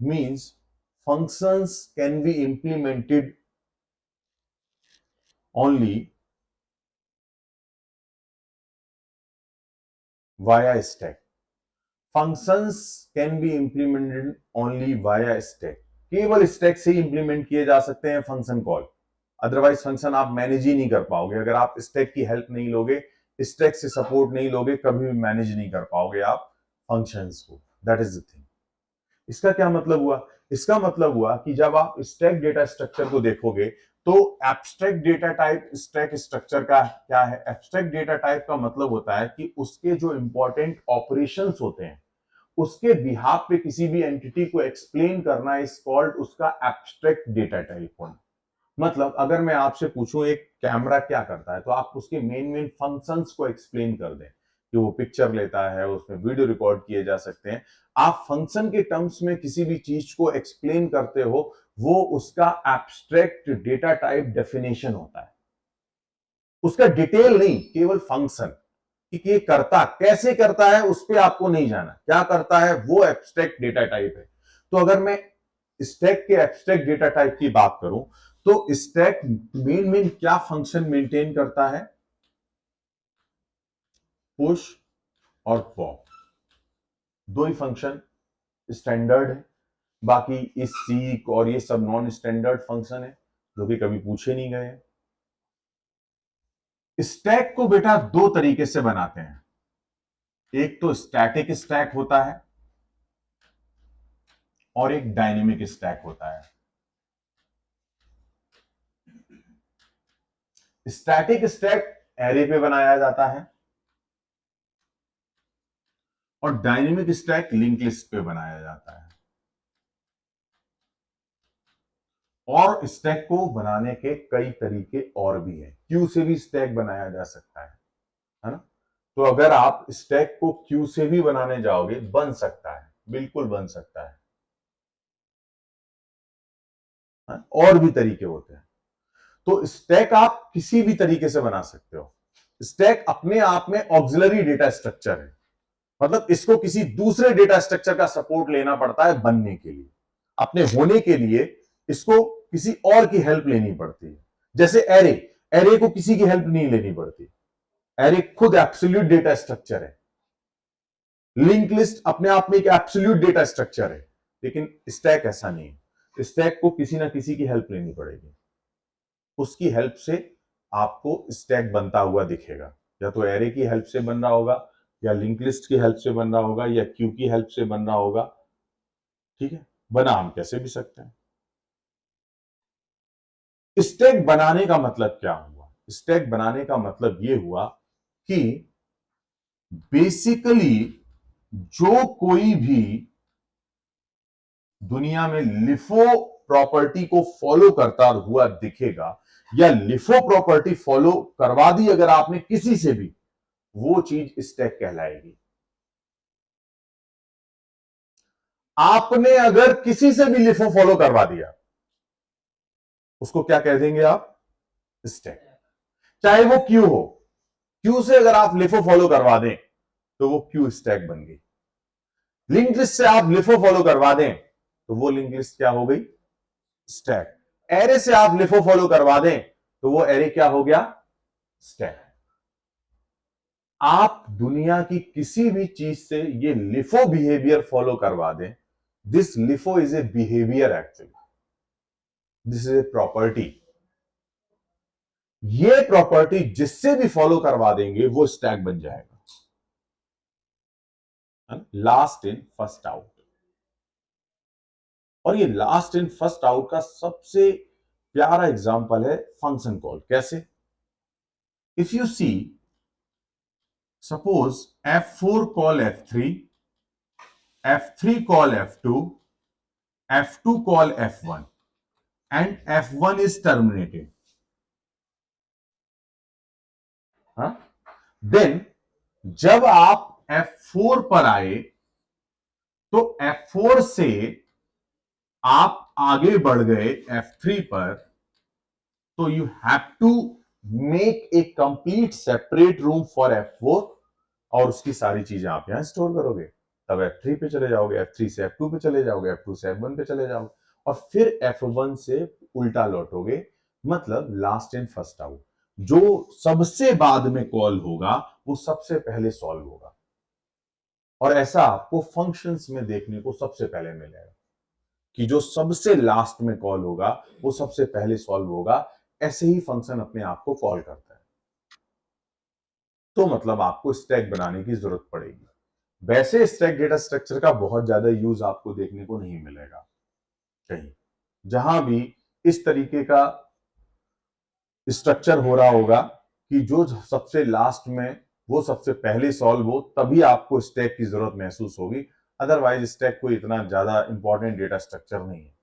means functions can be implemented only via stack. Functions can be implemented only via stack. केवल स्टैक से ही इंप्लीमेंट किए जा सकते हैं फंक्शन कॉल। अदरवाइज फंक्शन आप मैनेज ही नहीं कर पाओगे। अगर आप स्टैक की हेल्प नहीं लोगे, स्टैक से सपोर्ट नहीं लोगे, कभी भी मैनेज नहीं कर पाओगे आप फंक्शंस को। That is the thing. इसका क्या मतलब हुआ? इसका मतलब हुआ कि जब आप स्टैक डेटा स्ट्रक्चर को देखोगे तो abstract data type stack structure का क्या है? एब्स्ट्रैक्ट डेटा टाइप का मतलब होता है कि उसके जो इंपॉर्टेंट ऑपरेशंस होते हैं उसके बिहाफ पे किसी भी एंटिटी को एक्सप्लेन करना इज कॉल्ड उसका एब्स्ट्रैक्ट डेटा टाइप होना। मतलब अगर मैं आपसे पूछूं एक कैमरा क्या करता है, तो आप उसके मेन मेन फंक्शंस को एक्सप्लेन कर दें। कि वो पिक्चर लेता है, उसमें वीडियो रिकॉर्ड किए जा सकते हैं। आप फंक्शन के टर्म्स में किसी भी चीज को एक्सप्लेन करते हो, वो उसका एब्स्ट्रैक्ट डेटा टाइप डेफिनेशन होता है, उसका डिटेल नहीं, केवल फंक्शन कि ये करता कैसे करता है उस पर आपको नहीं जाना, क्या करता है वो एब्स्ट्रैक्ट डेटा टाइप है। तो अगर मैं स्टैक के एब्स्ट्रैक्ट डेटा टाइप की बात करूं तो स्टैक मेन क्या फंक्शन मेंटेन करता है? पुश और पॉप, दो ही फंक्शन स्टैंडर्ड है। बाकी इस सीक और ये सब नॉन स्टैंडर्ड फंक्शन है जो कि कभी पूछे नहीं गए। स्टैक को बेटा दो तरीके से बनाते हैं, एक तो स्टैटिक स्टैक होता है और एक डायनेमिक स्टैक होता है। स्टैटिक स्टैक एरे पे बनाया जाता है और डायनेमिक स्टैक लिंक लिस्ट पे बनाया जाता है। और स्टैक को बनाने के कई तरीके और भी हैं, क्यू से भी स्टैक बनाया जा सकता है ना? तो अगर आप स्टैक को क्यू से भी बनाने जाओगे, बन सकता है, बिल्कुल बन सकता है, हाँ? और भी तरीके होते हैं। तो स्टैक आप किसी भी तरीके से बना सकते हो। स्टैक अपने आप में ऑक्सिलरी डेटा स्ट्रक्चर है, मतलब इसको किसी दूसरे डेटा स्ट्रक्चर का सपोर्ट लेना पड़ता है बनने के लिए, अपने होने के लिए इसको किसी और की हेल्प लेनी पड़ती है। जैसे एरे, एरे को किसी की हेल्प नहीं लेनी पड़ती, एरे खुद एब्सोल्यूट डेटा स्ट्रक्चर है। लिंक लिस्ट अपने आप में एक एब्सोल्यूट डेटा स्ट्रक्चर है, लेकिन स्टैक ऐसा नहीं है। स्टैक को किसी ना किसी की हेल्प लेनी पड़ेगी, उसकी हेल्प से आपको स्टैक बनता हुआ दिखेगा। या तो एरे की हेल्प से बन रहा होगा, या लिंक लिस्ट की हेल्प से बन रहा होगा, या क्यू की हेल्प से बन रहा होगा। ठीक है, बना हम कैसे भी सकते हैं। स्टैक बनाने का मतलब क्या हुआ? स्टैक बनाने का मतलब यह हुआ कि बेसिकली जो कोई भी दुनिया में लिफो प्रॉपर्टी को फॉलो करता हुआ दिखेगा, या लिफो प्रॉपर्टी फॉलो करवा दी अगर आपने किसी से भी, वो चीज स्टैक कहलाएगी। आपने अगर किसी से भी लिफो फॉलो करवा दिया, उसको क्या कह देंगे आप? स्टैक। चाहे वो क्यू हो, क्यू से अगर आप लिफो फॉलो करवा दें तो वो क्यू स्टैक बन गई। लिंक लिस्ट से आप लिफो फॉलो करवा दें तो वो लिंक लिस्ट क्या हो गई? स्टैक। एरे से आप लिफो फॉलो करवा दें तो वो एरे क्या हो गया? स्टैक। आप दुनिया की किसी भी चीज से ये लिफो बिहेवियर फॉलो करवा दें, this LIFO is a behaviour, actually this is a property. ये प्रॉपर्टी जिससे भी फॉलो करवा देंगे वो स्टैक बन जाएगा। लास्ट इन फर्स्ट आउट, और ये लास्ट इन फर्स्ट आउट का सबसे प्यारा एग्जांपल है फंक्शन कॉल। कैसे? If you see, suppose F4 call F3, F3 call F2, F2 call F1 and F1 is terminated. Then जब आप F4 पर आए तो F4 से आप आगे बढ़ गए F3 पर, तो you have to make a complete separate room for F4 और उसकी सारी चीजें आप यहां स्टोर करोगे। तब F3 पे चले जाओगे, F3 से F2 पे चले जाओगे, F2 से F1 पे चले जाओगे, और फिर F1 से उल्टा लौटोगे। मतलब लास्ट इन फर्स्ट आउट, जो सबसे बाद में कॉल होगा वो सबसे पहले सॉल्व होगा। और ऐसा आपको फंक्शंस में देखने को सबसे पहले मिलेगा कि जो सबसे लास्ट में कॉल होगा वो सबसे पहले सॉल्व होगा। ऐसे ही फंक्शन अपने आप को कॉल करता है। तो मतलब आपको स्टैक बनाने की जरूरत पड़ेगी। वैसे स्टैक डेटा स्ट्रक्चर का बहुत ज्यादा यूज आपको देखने को नहीं मिलेगा कहीं। जहां भी इस तरीके का स्ट्रक्चर हो रहा होगा कि जो सबसे लास्ट में वो सबसे पहले सॉल्व हो, तभी आपको स्टैक की जरूरत महसूस होगी। अदरवाइज स्टैक कोई इतना ज्यादा इंपॉर्टेंट डेटा स्ट्रक्चर नहीं है।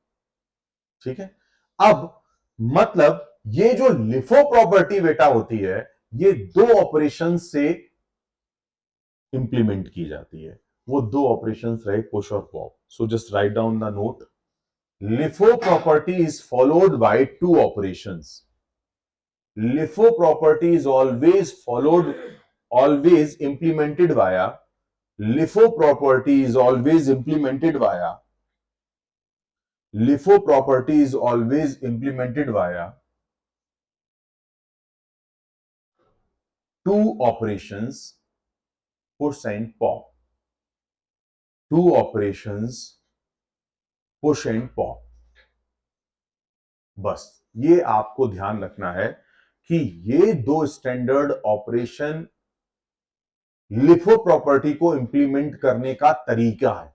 ठीक है, अब मतलब ये जो लिफो प्रॉपर्टी बेटा होती है, ये दो ऑपरेशन से इंप्लीमेंट की जाती है। वो दो ऑपरेशंस रहे, पुश और pop. So just right down the note. LIFO property is followed by two operations. LIFO property is always implemented via LIFO property is always implemented via LIFO property is always implemented via two operations, push and pop. Two operations, push and pop. बस ये आपको ध्यान रखना है कि ये दो स्टैंडर्ड ऑपरेशन लिफो प्रॉपर्टी को इंप्लीमेंट करने का तरीका है।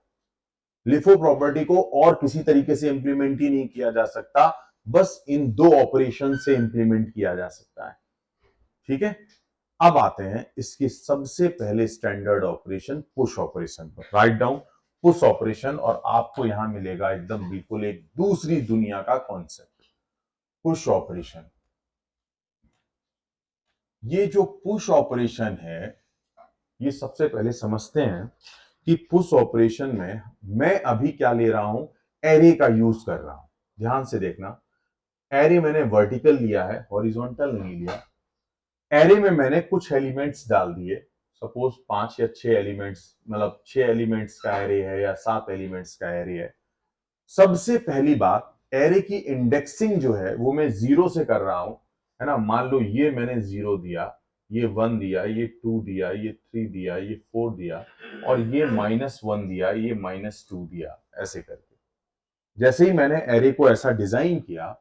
लिफो प्रॉपर्टी को और किसी तरीके से इंप्लीमेंट ही नहीं किया जा सकता, बस इन दो ऑपरेशन से इंप्लीमेंट किया जा सकता है। ठीक है, अब आते हैं इसकी सबसे पहले स्टैंडर्ड ऑपरेशन पुश ऑपरेशन पर। राइट डाउन पुश ऑपरेशन, और आपको यहां मिलेगा एकदम बिल्कुल एक दूसरी दुनिया का कॉन्सेप्ट, पुश ऑपरेशन। ये जो पुश ऑपरेशन है, ये सबसे पहले समझते हैं कि पुश ऑपरेशन में मैं अभी क्या ले रहा हूं, एरे का यूज कर रहा हूं। ध्यान से देखना, एरे मैंने वर्टिकल लिया है, हॉरिजॉन्टल नहीं लिया। एरे में मैंने कुछ एलिमेंट्स डाल दिए, सपोज 5 या 6 एलिमेंट्स, मतलब 6 एलिमेंट्स का एरे है या 7 एलिमेंट्स का एरे है। सबसे पहली बात, एरे की इंडेक्सिंग जो है वो मैं 0 से कर रहा हूं, है ना। मान लो ये मैंने 0 दिया, ये 1 दिया, ये 2 दिया, ये 3 दिया, ये 4 दिया, और ये -1 दिया, ये -2 दिया, ऐसे करके। जैसे ही मैंने एरे को ऐसा डिजाइन किया,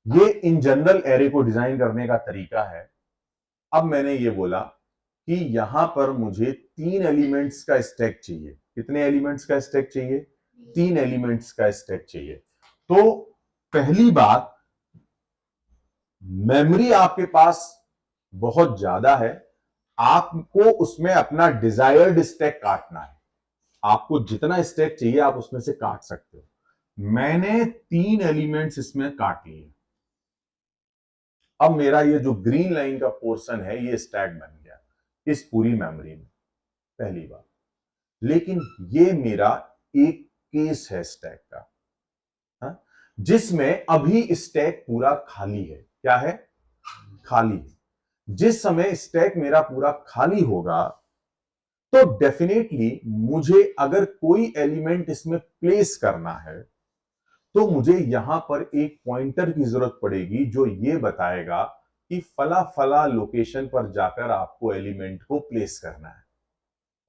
ये इन जनरल एरे को डिजाइन करने का तरीका है। अब मैंने ये बोला कि यहां पर मुझे 3 एलिमेंट्स का स्टैक चाहिए। कितने एलिमेंट्स का स्टैक चाहिए? 3 एलिमेंट्स का स्टैक चाहिए। तो पहली बात, मेमोरी आपके पास बहुत ज्यादा है, आपको उसमें अपना डिजायर्ड स्टैक काटना है। आपको जितना स्टैक चाहिए आप उसमें से काट सकते हो। मैंने 3 एलिमेंट्स इसमें काट लिए। अब मेरा ये जो ग्रीन लाइन का पोर्शन है, ये स्टैक बन गया इस पूरी मेमोरी में, पहली बात। लेकिन ये मेरा एक केस है स्टैक का, हा? जिसमें अभी स्टैक पूरा खाली है। क्या है? खाली है। जिस समय स्टैक मेरा पूरा खाली होगा, तो डेफिनेटली मुझे अगर कोई एलिमेंट इसमें प्लेस करना है, तो मुझे यहां पर एक पॉइंटर की जरूरत पड़ेगी जो ये बताएगा कि फला फला लोकेशन पर जाकर आपको एलिमेंट को प्लेस करना है।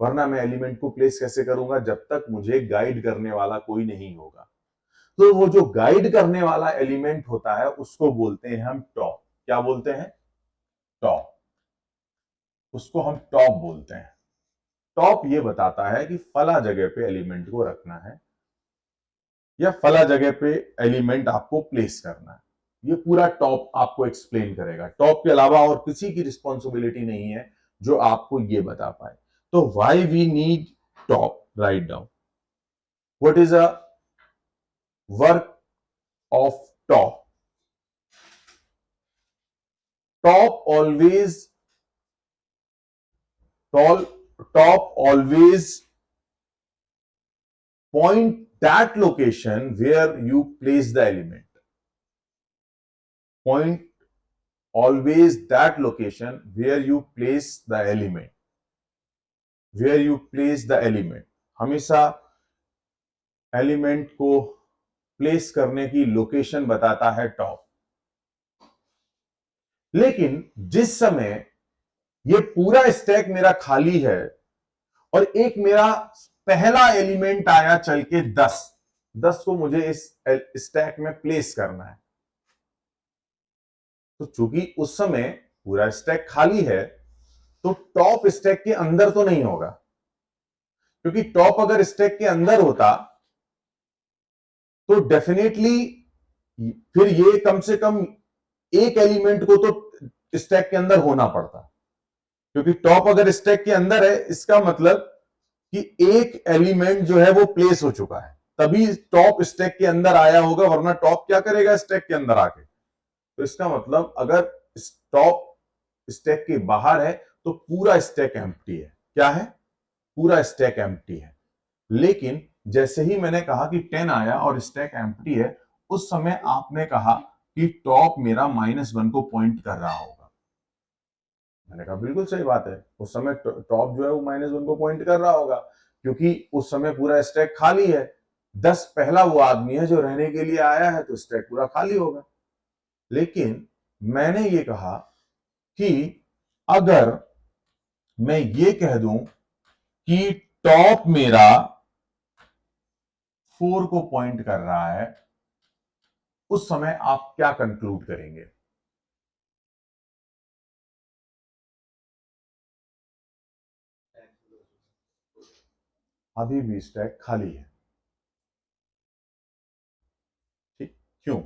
वरना मैं एलिमेंट को प्लेस कैसे करूंगा जब तक मुझे गाइड करने वाला कोई नहीं होगा। तो वो जो गाइड करने वाला एलिमेंट होता है उसको बोलते हैं हम टॉप। क्या बोलते हैं? टॉप। उसको हम टॉप बोलते हैं। टॉप ये बताता है कि फला जगह पे एलिमेंट को रखना है या फला जगह पे एलिमेंट आपको प्लेस करना है। ये पूरा टॉप आपको एक्सप्लेन करेगा। टॉप के अलावा और किसी की रिस्पॉन्सिबिलिटी नहीं है जो आपको ये बता पाए। तो why we need top? Right down what is a work of top. Top always, top always point that location where you place the element. Point always that location where you place the element. Where you place the element. हमेशा एलिमेंट को प्लेस करने की लोकेशन बताता है टॉप। लेकिन जिस समय ये पूरा स्टैक मेरा खाली है और एक मेरा पहला एलिमेंट आया चल के 10 को मुझे इस स्टैक में प्लेस करना है, तो चूंकि उस समय पूरा स्टैक खाली है, तो टॉप स्टैक के अंदर तो नहीं होगा, क्योंकि टॉप अगर स्टैक के अंदर होता तो डेफिनेटली फिर ये कम से कम एक एलिमेंट को तो स्टैक के अंदर होना पड़ता, क्योंकि टॉप अगर स्टैक के अंदर है इसका मतलब कि एक एलिमेंट जो है वो प्लेस हो चुका है, तभी टॉप स्टैक के अंदर आया होगा। वरना टॉप क्या करेगा स्टैक के अंदर आके? तो इसका मतलब अगर टॉप स्टैक के बाहर है तो पूरा स्टैक एम्प्टी है। क्या है, पूरा स्टैक एम्प्टी है। लेकिन जैसे ही मैंने कहा कि 10 आया और स्टैक एम्प्टी है, उस समय आपने कहा कि टॉप मेरा -1 को पॉइंट कर रहा होगा। मैंने कहा बिल्कुल सही बात है, उस समय टॉप जो है वो -1 को पॉइंट कर रहा होगा, क्योंकि उस समय पूरा स्टैक खाली है। 10 पहला वो आदमी है जो रहने के लिए आया है, तो स्टैक पूरा खाली होगा। लेकिन मैंने ये कहा कि अगर मैं ये कह दूं कि टॉप मेरा 4 को पॉइंट कर रहा है, उस समय आप क्या कंक्लूड करेंगे? अभी भी स्टैक खाली है। ठीक, क्यों?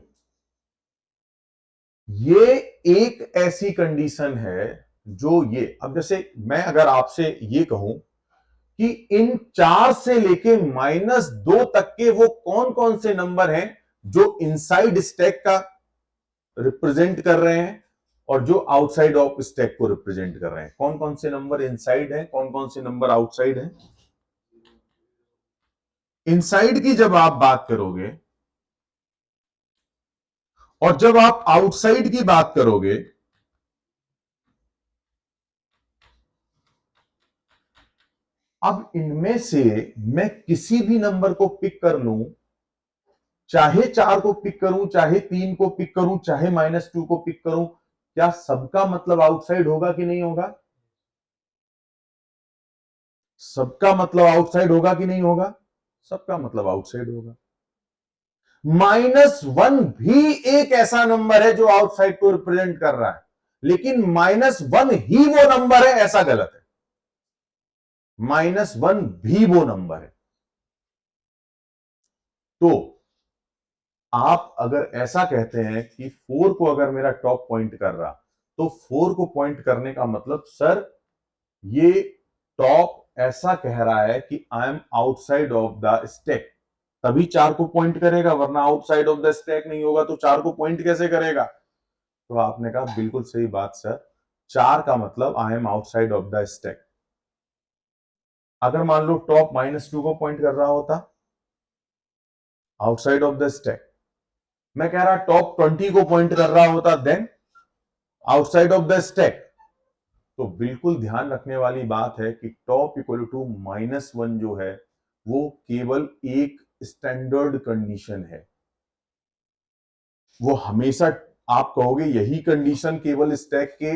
ये एक ऐसी कंडीशन है जो ये, अब जैसे मैं अगर आपसे ये कहूं कि इन 4 से लेके -2 तक के वो कौन कौन से नंबर हैं जो इनसाइड स्टैक का रिप्रेजेंट कर रहे हैं और जो आउटसाइड ऑफ स्टैक को रिप्रेजेंट कर रहे हैं, कौन कौन से नंबर इनसाइड हैं, कौन कौन से नंबर आउटसाइड हैं? इनसाइड की जब आप बात करोगे और जब आप आउटसाइड की बात करोगे, अब इनमें से मैं किसी भी नंबर को पिक कर लूं, चाहे 4 को पिक करूं, चाहे 3 को पिक करूं, चाहे -2 को पिक करूं, क्या सबका मतलब आउटसाइड होगा कि नहीं होगा? सबका मतलब आउटसाइड होगा कि नहीं होगा? सबका मतलब आउटसाइड होगा। -1 भी एक ऐसा नंबर है जो आउटसाइड को रिप्रेजेंट कर रहा है, लेकिन -1 ही वो नंबर है, ऐसा गलत है। -1 भी वो नंबर है। तो आप अगर ऐसा कहते हैं कि 4 को अगर मेरा टॉप पॉइंट कर रहा, तो 4 को पॉइंट करने का मतलब सर ये टॉप ऐसा कह रहा है कि I am outside of the stack, तभी 4 को पॉइंट करेगा, वरना आउटसाइड ऑफ द स्टैक नहीं होगा तो 4 को पॉइंट कैसे करेगा? तो आपने कहा बिल्कुल सही बात सर, 4 का मतलब I am outside of the stack. अगर मान लो टॉप -2 को पॉइंट कर रहा होता, आउटसाइड ऑफ द स्टैक। मैं कह रहा टॉप 20 को पॉइंट कर रहा होता, then outside of the stack. तो बिल्कुल ध्यान रखने वाली बात है कि टॉप इक्वल टू -1 जो है वो केवल एक स्टैंडर्ड कंडीशन है। वो हमेशा, आप कहोगे यही कंडीशन केवल स्टैक के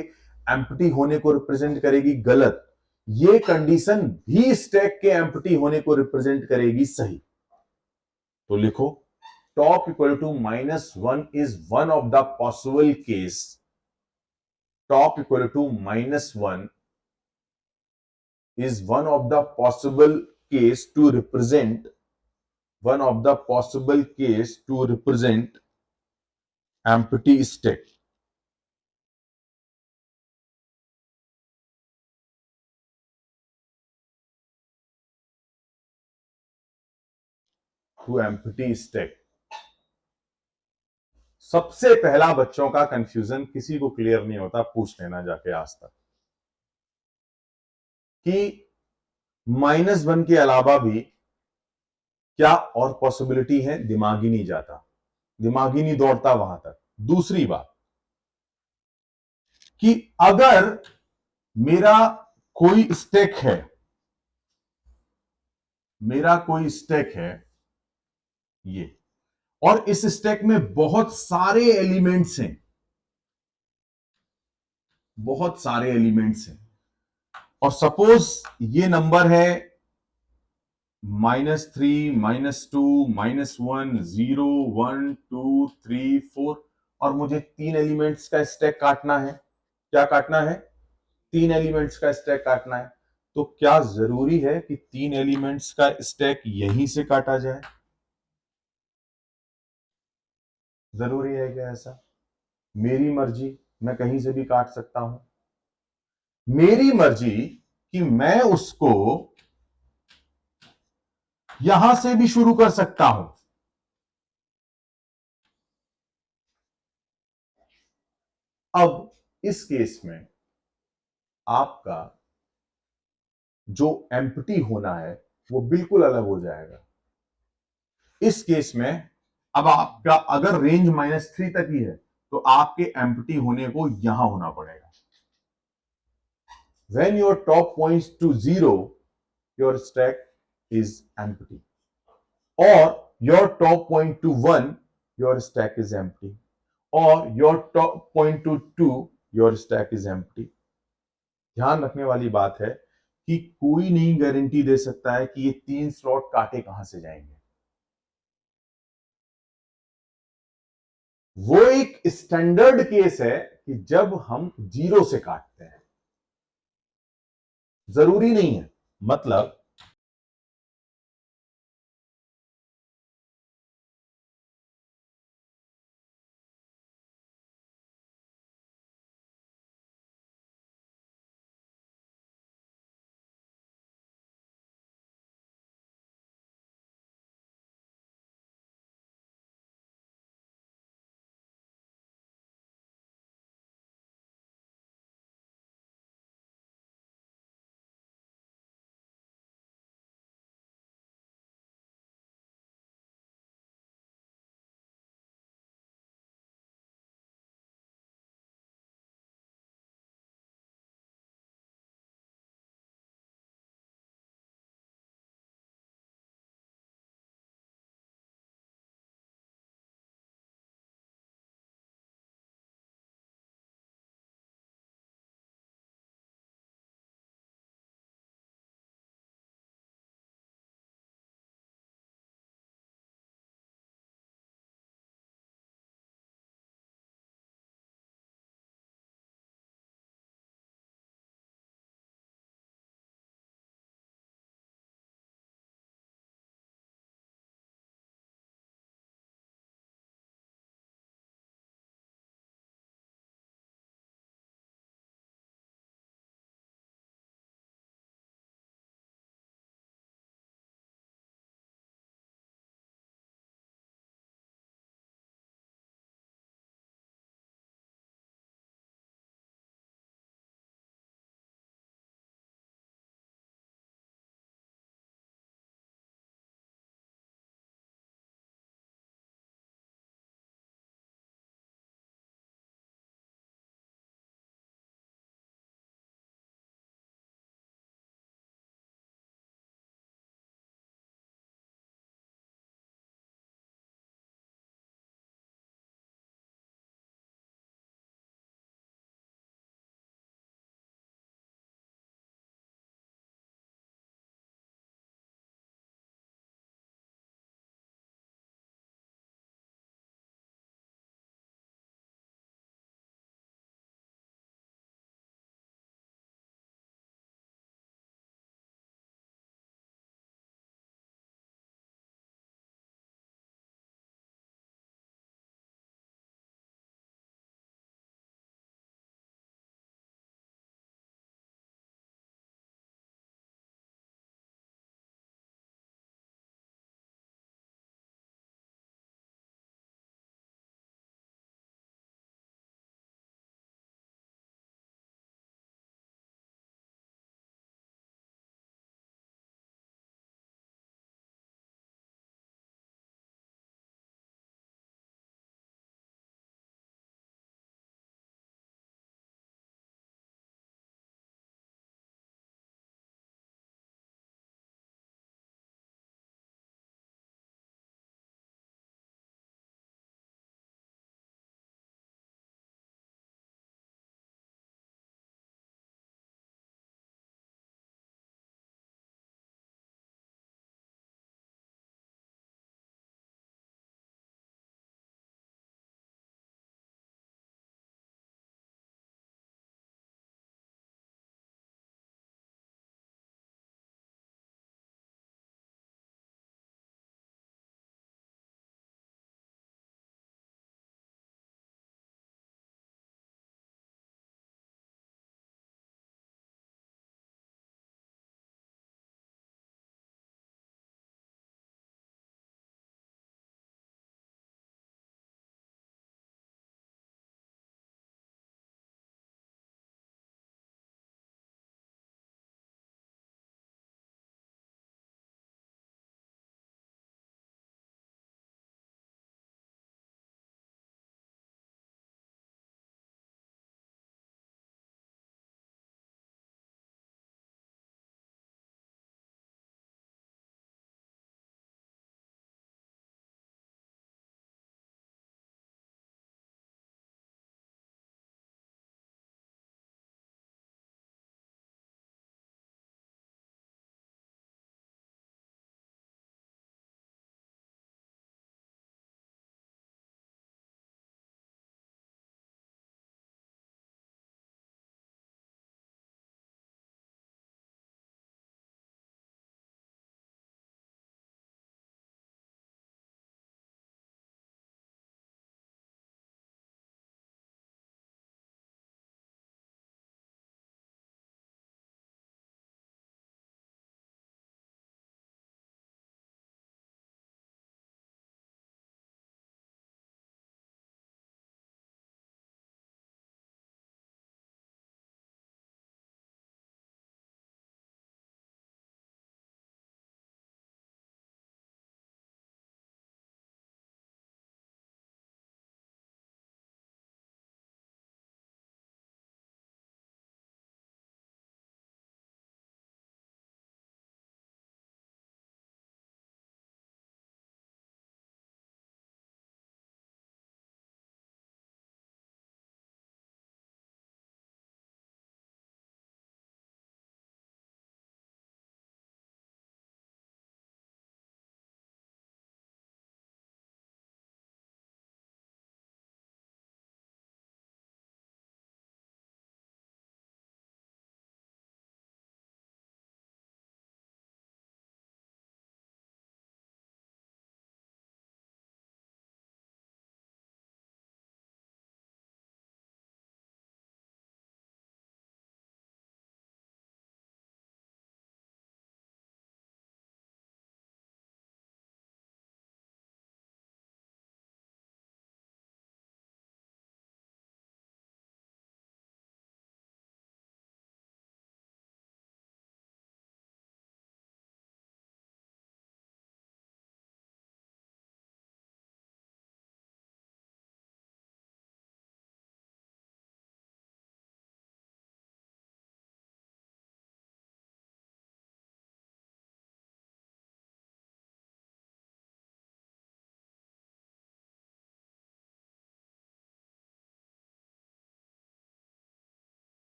एम्प्टी होने को रिप्रेजेंट करेगी, गलत। ये कंडीशन भी स्टैक के एम्प्टी होने को रिप्रेजेंट करेगी, सही। तो लिखो top equal to -1 is one of the possible case, top equal to -1 is one of the possible case to represent, one of the possible case to represent empty stack, to empty stack। सबसे पहला बच्चों का कंफ्यूजन किसी को क्लियर नहीं होता, पूछ लेना जाके आज तक, कि -1 के अलावा भी क्या और पॉसिबिलिटी है, दिमाग ही नहीं जाता, दिमाग ही नहीं दौड़ता वहां तक। दूसरी बात कि अगर मेरा कोई स्टेक है, मेरा कोई स्टेक है ये, और इस स्टेक में बहुत सारे एलिमेंट्स हैं, बहुत सारे एलिमेंट्स हैं, और सपोज ये नंबर है -3, -2, -1, 0, 1, 2, 3, 4, और मुझे 3 एलिमेंट्स का स्टैक काटना है। क्या काटना है? 3 एलिमेंट्स का स्टैक काटना है। तो क्या जरूरी है कि 3 एलिमेंट्स का स्टैक यहीं से काटा जाए? जरूरी है क्या ऐसा? मेरी मर्जी, मैं कहीं से भी काट सकता हूं। मेरी मर्जी कि मैं उसको यहां से भी शुरू कर सकता हूं। अब इस केस में आपका जो एम्प्टी होना है वो बिल्कुल अलग हो जाएगा। इस केस में अब आपका अगर रेंज -3 तक ही है तो आपके एम्प्टी होने को यहां होना पड़ेगा। When your top points to 0, your stack is empty. Or your top point to 1, your stack is empty. Or your top point to 2, your stack is empty. ध्यान रखने वाली बात है कि कोई नहीं गारंटी दे सकता है कि ये 3 स्लॉट काटे कहां से जाएंगे। वो एक स्टैंडर्ड केस है कि जब हम 0 से काटते हैं, जरूरी नहीं है। मतलब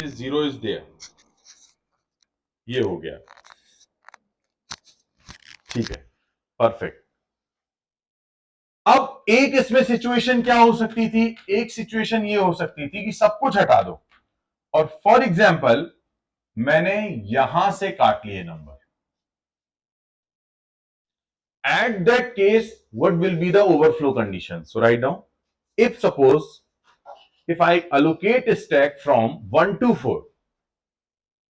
0 इज देयर, ये हो गया, ठीक है, परफेक्ट। अब एक इसमें सिचुएशन क्या हो सकती थी, एक सिचुएशन ये हो सकती थी कि सब कुछ हटा दो और फॉर एग्जाम्पल मैंने यहां से काट लिए number. At that case, what will be the overflow condition? So write down. If suppose if I allocate a stack from 1 to 4,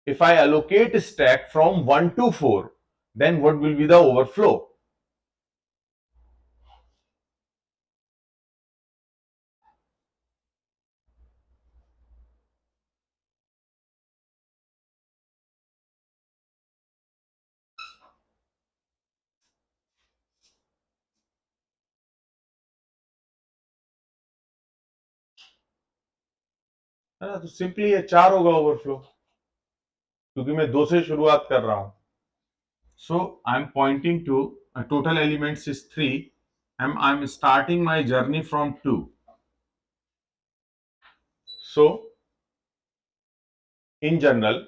if I allocate a stack from 1 to 4, then what will be the overflow? है ना, तो सिंपली ये 4 होगा ओवरफ्लो, क्योंकि मैं 2 से शुरुआत कर रहा हूं। So I am pointing to total elements is 3, I am starting my journey from 2, so in general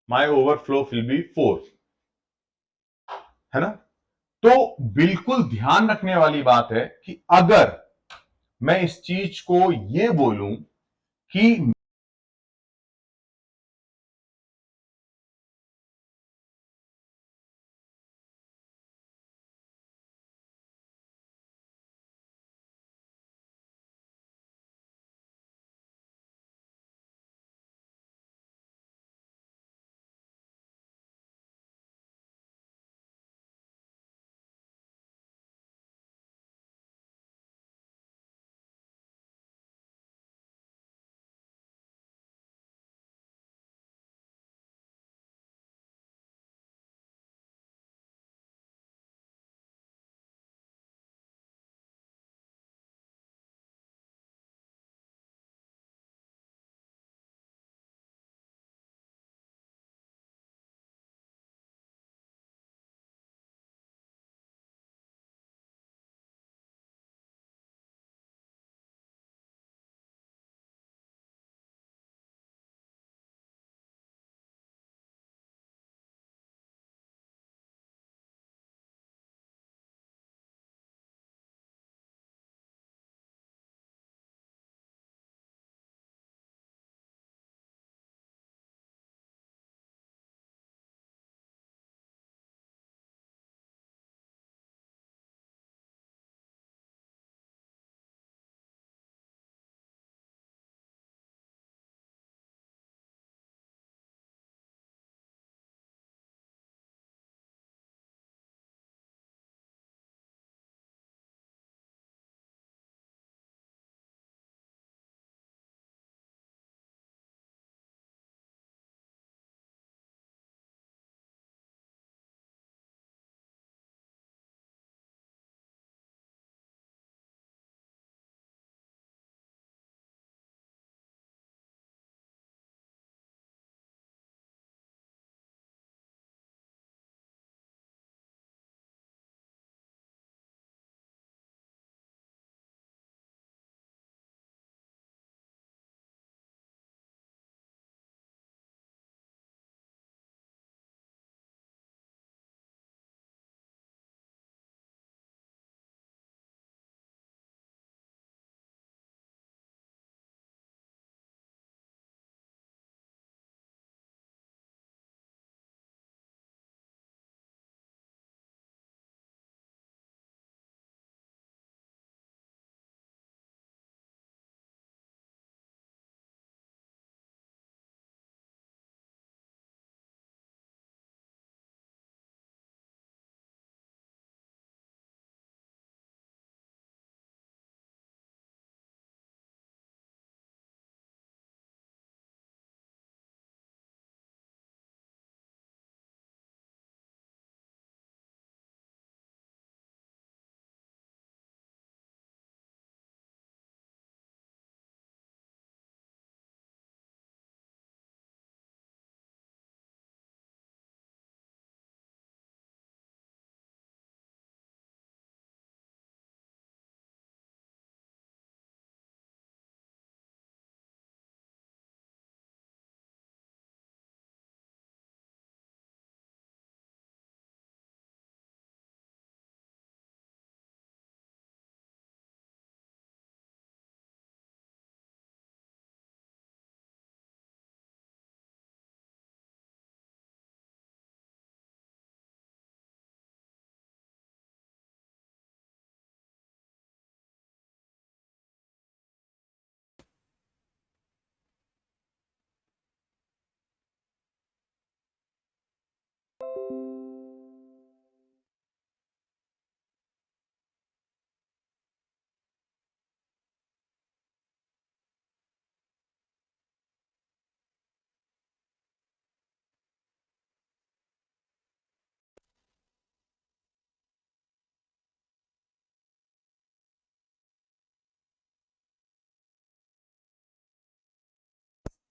my overflow will be 4, है ना। तो बिल्कुल ध्यान रखने वाली बात है कि अगर मैं इस चीज को ये बोलूं कि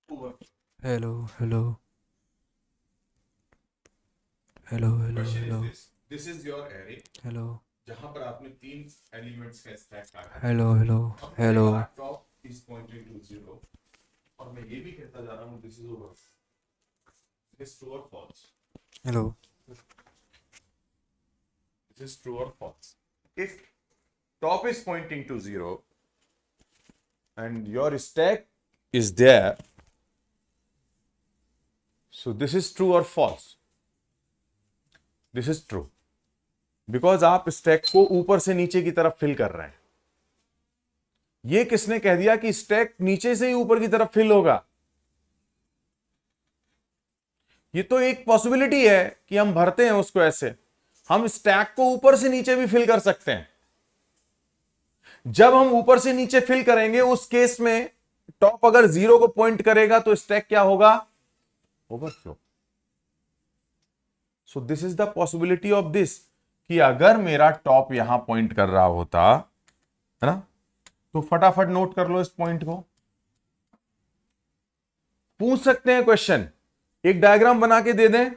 hello hello hello hello question is hello this is your array hello जहां पर आपने तीन एलिमेंट्स का स्टैक काटा है। हेलो हेलो अब हेलो मेरा top is pointing to zero और मैं ये भी कहता जा रहा हूं this is over, this true और false, hello this is true और false. If top is pointing to zero and your stack is there, so this is true or false? This is true because आप स्टैक को ऊपर से नीचे की तरफ फिल कर रहे हैं। ये किसने कह दिया कि स्टैक नीचे से ही ऊपर की तरफ फिल होगा? ये तो एक पॉसिबिलिटी है कि हम भरते हैं उसको ऐसे, हम स्टैक को ऊपर से नीचे भी फिल कर सकते हैं। जब हम ऊपर से नीचे फिल करेंगे उस केस में टॉप अगर जीरो को पॉइंट करेगा तो स्टैक क्या होगा? Overflow. So this is the possibility of this कि अगर मेरा टॉप यहां पॉइंट कर रहा होता है ना, तो फटाफट नोट कर लो इस पॉइंट को। पूछ सकते हैं क्वेश्चन, एक डायग्राम बना के दे दें,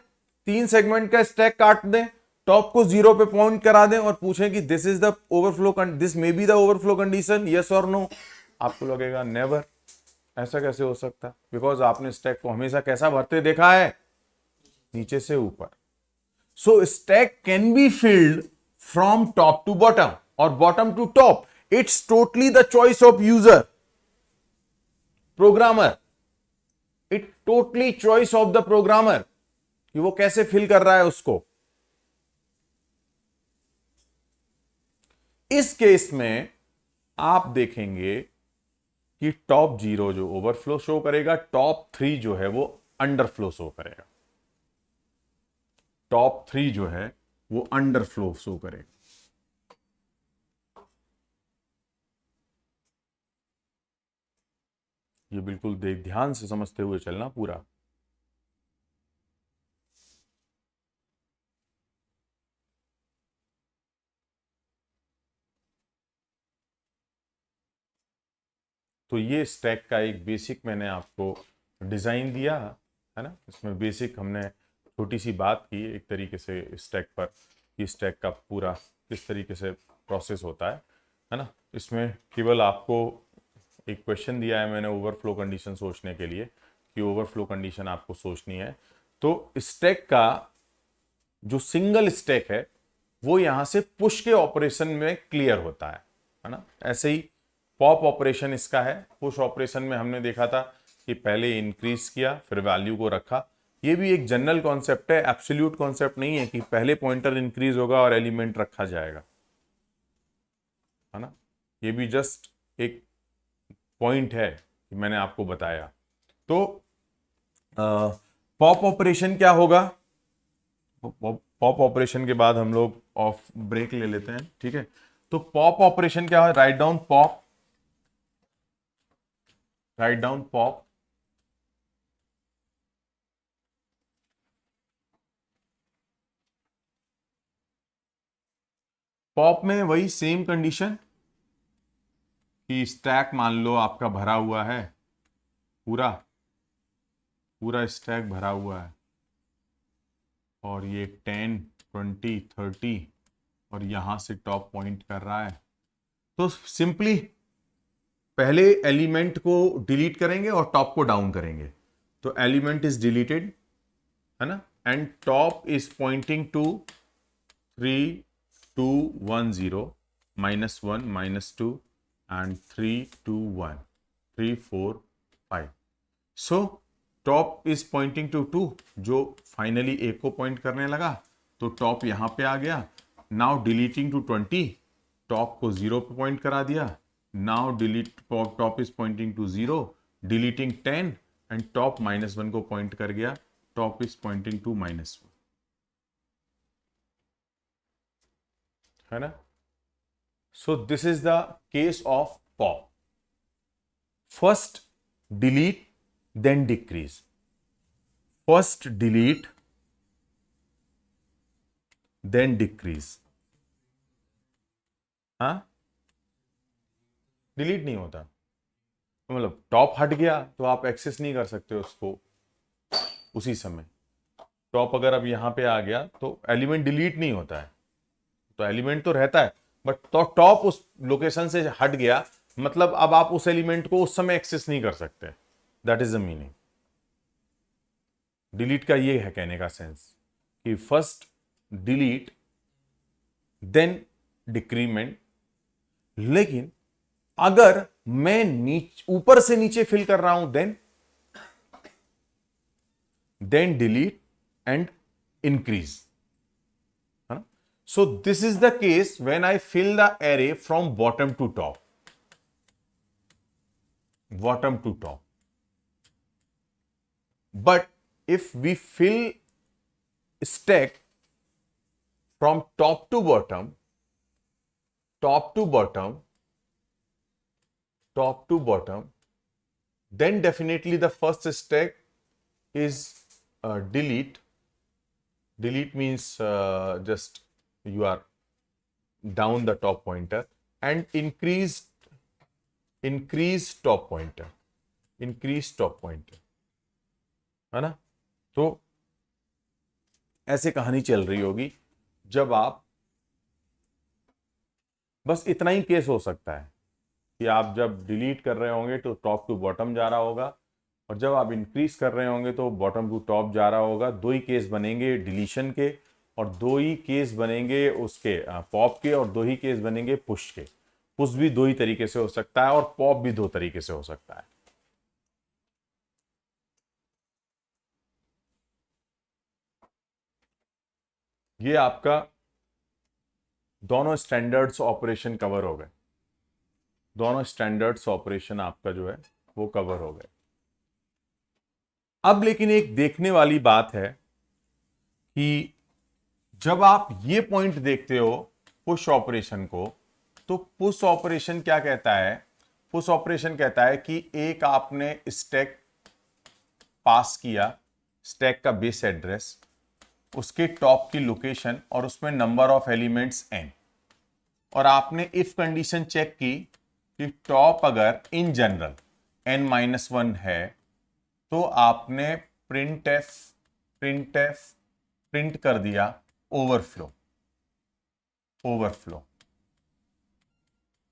तीन सेगमेंट का स्टैक काट दें, टॉप को जीरो पे पॉइंट करा दें और पूछें कि this is the overflow, this may be the overflow condition, yes और नो। आपको लगेगा नेवर, ऐसा कैसे हो सकता? बिकॉज आपने स्टैक को हमेशा कैसा भरते देखा है? नीचे से ऊपर। So stack can be filled from top to bottom or bottom to top. It's totally the choice of user, programmer. It totally choice of the programmer कि वो कैसे फिल कर रहा है उसको। इस केस में आप देखेंगे कि टॉप जीरो जो ओवरफ्लो शो करेगा, टॉप थ्री जो है वो अंडरफ्लो शो करेगा। टॉप थ्री जो है वो अंडरफ्लो शो करेगा। ये बिल्कुल ध्यान से समझते हुए चलना पूरा। तो ये स्टैक का एक बेसिक मैंने आपको डिज़ाइन दिया है ना। इसमें बेसिक हमने छोटी सी बात की एक तरीके से स्टैक पर कि स्टैक का पूरा किस तरीके से प्रोसेस होता है ना। इसमें केवल आपको एक क्वेश्चन दिया है मैंने ओवरफ्लो कंडीशन सोचने के लिए कि ओवरफ्लो कंडीशन आपको सोचनी है। तो स्टैक का जो सिंगल स्टैक है वो यहां से पुश के ऑपरेशन में क्लियर होता है ना। ऐसे ही पॉप ऑपरेशन इसका है। पुश ऑपरेशन में हमने देखा था कि पहले इंक्रीज किया फिर वैल्यू को रखा। ये भी एक जनरल कॉन्सेप्ट है, एब्सोल्यूट कॉन्सेप्ट नहीं है कि पहले पॉइंटर इंक्रीज होगा और एलिमेंट रखा जाएगा, है ना। ये भी जस्ट एक पॉइंट है कि मैंने आपको बताया। तो पॉप ऑपरेशन क्या होगा? पॉप ऑपरेशन के बाद हम लोग ऑफ ब्रेक ले लेते हैं, ठीक है। तो पॉप ऑपरेशन क्या है? Write down pop, write down pop. Pop में वही सेम कंडीशन कि स्टैक मान लो आपका भरा हुआ है, पूरा पूरा स्टैक भरा हुआ है और ये 10 20 30 और यहां से टॉप पॉइंट कर रहा है। तो सिंपली पहले एलिमेंट को डिलीट करेंगे और टॉप को डाउन करेंगे। तो एलिमेंट इज डिलीटेड, है ना, and top is pointing to 3 2 1 0 -1 -2 and 3 2 1 3 4 5। So top is pointing to 2 जो फाइनली एक को पॉइंट करने लगा, तो टॉप यहां पे आ गया। नाउ डिलीटिंग टू 20, टॉप को 0 पे पॉइंट करा दिया। Now delete, top is pointing to 0, deleting 10 and top -1 को पॉइंट कर गया। टॉप इज पॉइंटिंग टू -1, है ना। So this is the case of pop. First delete then decrease, first delete then decrease. हाँ, डिलीट नहीं होता, मतलब टॉप हट गया तो आप एक्सेस नहीं कर सकते उसको उसी समय। टॉप अगर अब यहां पे आ गया तो एलिमेंट डिलीट नहीं होता है, तो एलिमेंट तो रहता है, बट तो टॉप उस लोकेशन से हट गया, मतलब अब आप उस एलिमेंट को उस समय एक्सेस नहीं कर सकते। That is the meaning. Delete का ये है कहने का सेंस कि फर्स्ट डिलीट देन डिक्रीमेंट। लेकिन अगर मैं ऊपर से नीचे फिल कर रहा हूं देन डिलीट एंड इंक्रीज, है ना। So this is the case when I fill the array from bottom to top, bottom to top. But if we fill stack from top to bottom, top to bottom, top to bottom, then definitely the first stack is delete. Delete means just you are down the top pointer, and increase top pointer, increase top pointer, है ना। तो ऐसे कहानी चल रही होगी जब आप, बस इतना ही केस हो सकता है कि आप जब डिलीट कर रहे होंगे तो टॉप टू बॉटम जा रहा होगा, और जब आप इंक्रीज कर रहे होंगे तो बॉटम टू टॉप जा रहा होगा। दो ही केस बनेंगे डिलीशन के, और दो ही केस बनेंगे उसके पॉप के, और दो ही केस बनेंगे पुश के। पुश भी दो ही तरीके से हो सकता है और पॉप भी दो तरीके से हो सकता है। ये आपका दोनों स्टैंडर्ड्स ऑपरेशन कवर हो गए, दोनों स्टैंडर्ड्स ऑपरेशन आपका जो है वो कवर हो गए। अब लेकिन एक देखने वाली बात है कि जब आप ये पॉइंट देखते हो पुश ऑपरेशन को, तो पुश ऑपरेशन क्या कहता है? पुश ऑपरेशन कहता है कि एक आपने स्टैक पास किया, स्टैक का बेस एड्रेस, उसके टॉप की लोकेशन और उसमें नंबर ऑफ एलिमेंट्स n, और आपने इफ कंडीशन चेक की कि टॉप अगर इन जनरल n-1 है तो आपने प्रिंट कर दिया ओवरफ्लो।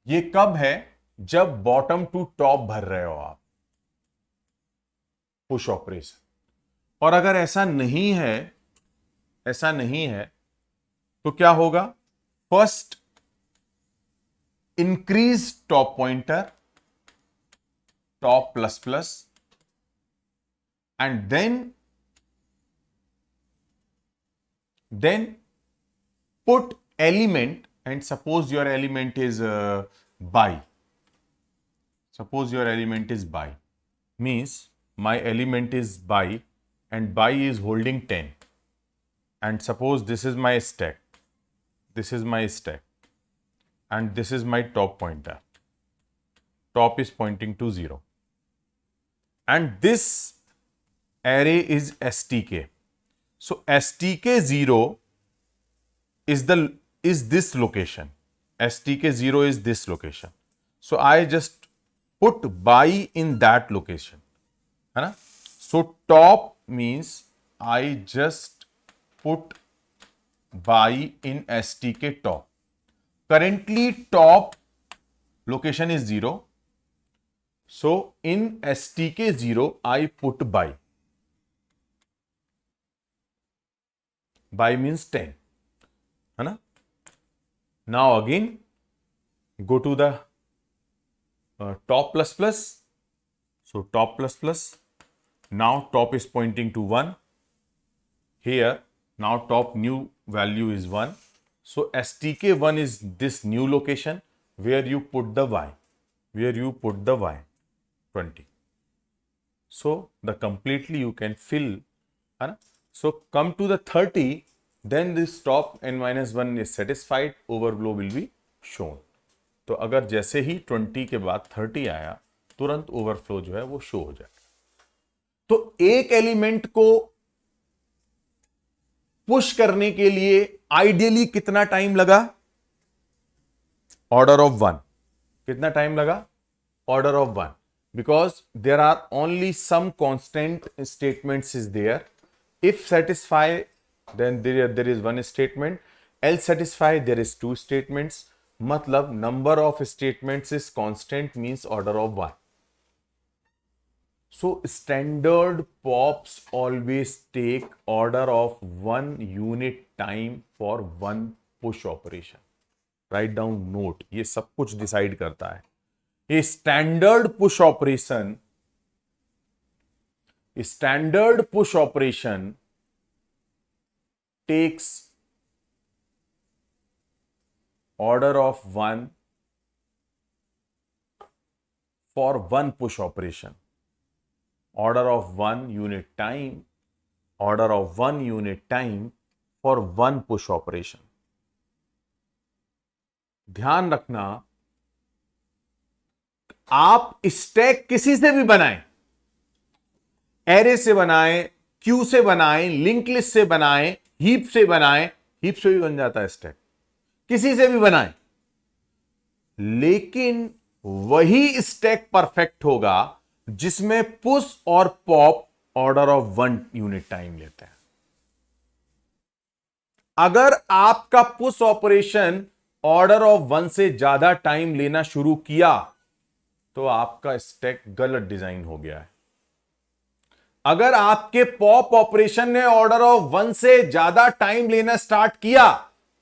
ये कब है? जब बॉटम टू टॉप भर रहे हो आप, पुश ऑपरेशन। और अगर ऐसा नहीं है तो क्या होगा? First increase top pointer, top plus plus, and then put element, and suppose your element is by, suppose your element is by, means my element is by and by is holding 10, and suppose this is my stack, and this is my top pointer, top is pointing to 0, and this array is stk. So stk 0 is this location. stk 0 is this location. So I just put by in that location, है ना। So top means I just put by in stk top. Currently top location is 0. So in stk 0 I put by. By means 10, है ना। Now again go to the top plus plus. So top plus plus, now top is pointing to 1 here. Now top new value is 1. So stk 1 is this new location where you put the y, 20. So the completely you can fill, है ना। So come to the 30, then this top n-1 is satisfied, overflow will be shown. तो अगर जैसे ही 20 के बाद 30 आया, तुरंत ओवरफ्लो जो है वो शो हो जाएगा। तो एक एलिमेंट को पुश करने के लिए आइडियली कितना टाइम लगा? Order of 1। कितना टाइम लगा? Order of 1। because there are only some constant statements is there. If satisfy, then there is one statement, else satisfy, there is two statements. मतलब number of statements is constant, means order of one. So standard POPs always take order of 1 unit time for one push operation. Write down note, ये सब कुछ डिसाइड करता है. A standard push operation takes order of 1 for one push operation. Order of 1 unit time, order of 1 unit time for one push operation. ध्यान रखना, आप स्टैक किसी से भी बनाएं, एरे से बनाएं, क्यू से बनाएं, लिंक लिस्ट से बनाएं, हीप से बनाएं, हीप से भी बन जाता है स्टैक, किसी से भी बनाएं, लेकिन वही स्टैक परफेक्ट होगा जिसमें पुश और pop order of 1 unit time लेते हैं. अगर आपका पुश ऑपरेशन ऑर्डर ऑफ 1 से ज्यादा टाइम लेना शुरू किया तो आपका स्टैक गलत डिजाइन हो गया है. अगर आपके पॉप ऑपरेशन ने ऑर्डर ऑफ 1 से ज्यादा टाइम लेना स्टार्ट किया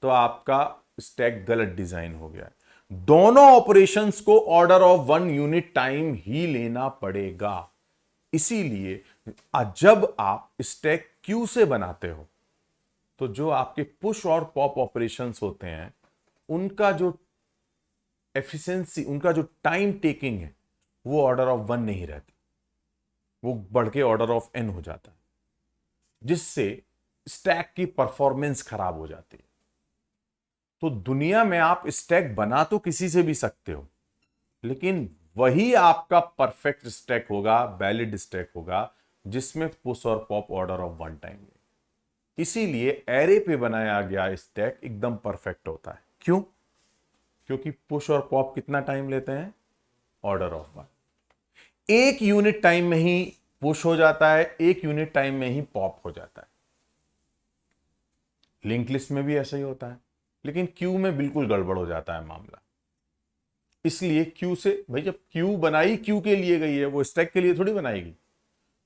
तो आपका स्टैक गलत डिजाइन हो गया है. दोनों ऑपरेशंस को ऑर्डर ऑफ 1 यूनिट टाइम ही लेना पड़ेगा. इसीलिए जब आप स्टैक क्यू से बनाते हो तो जो आपके पुश और पॉप ऑपरेशंस होते हैं उनका जो एफिशिएंसी, उनका जो टाइम टेकिंग है वो ऑर्डर ऑफ 1 नहीं रहती, वो बढ़ के ऑर्डर ऑफ n हो जाता है, जिससे स्टैक की परफॉर्मेंस खराब हो जाती है. तो दुनिया में आप स्टैक बना तो किसी से भी सकते हो, लेकिन वही आपका परफेक्ट स्टैक होगा, वैलिड स्टैक होगा, जिसमें पुश और पॉप ऑर्डर ऑफ 1 टाइम ले. इसीलिए एरे पे बनाया गया स्टैक एकदम परफेक्ट होता है. क्यों? क्योंकि पुश और पॉप कितना टाइम लेते हैं? Order of 1. 1 यूनिट टाइम में ही पुश हो जाता है, 1 यूनिट टाइम में ही पॉप हो जाता है. लिंक लिस्ट में भी ऐसा ही होता है, लेकिन क्यू में बिल्कुल गड़बड़ हो जाता है मामला. इसलिए क्यू से, भाई जब क्यू बनाई क्यू के लिए गई है, वो स्टैक के लिए थोड़ी बनाएगी.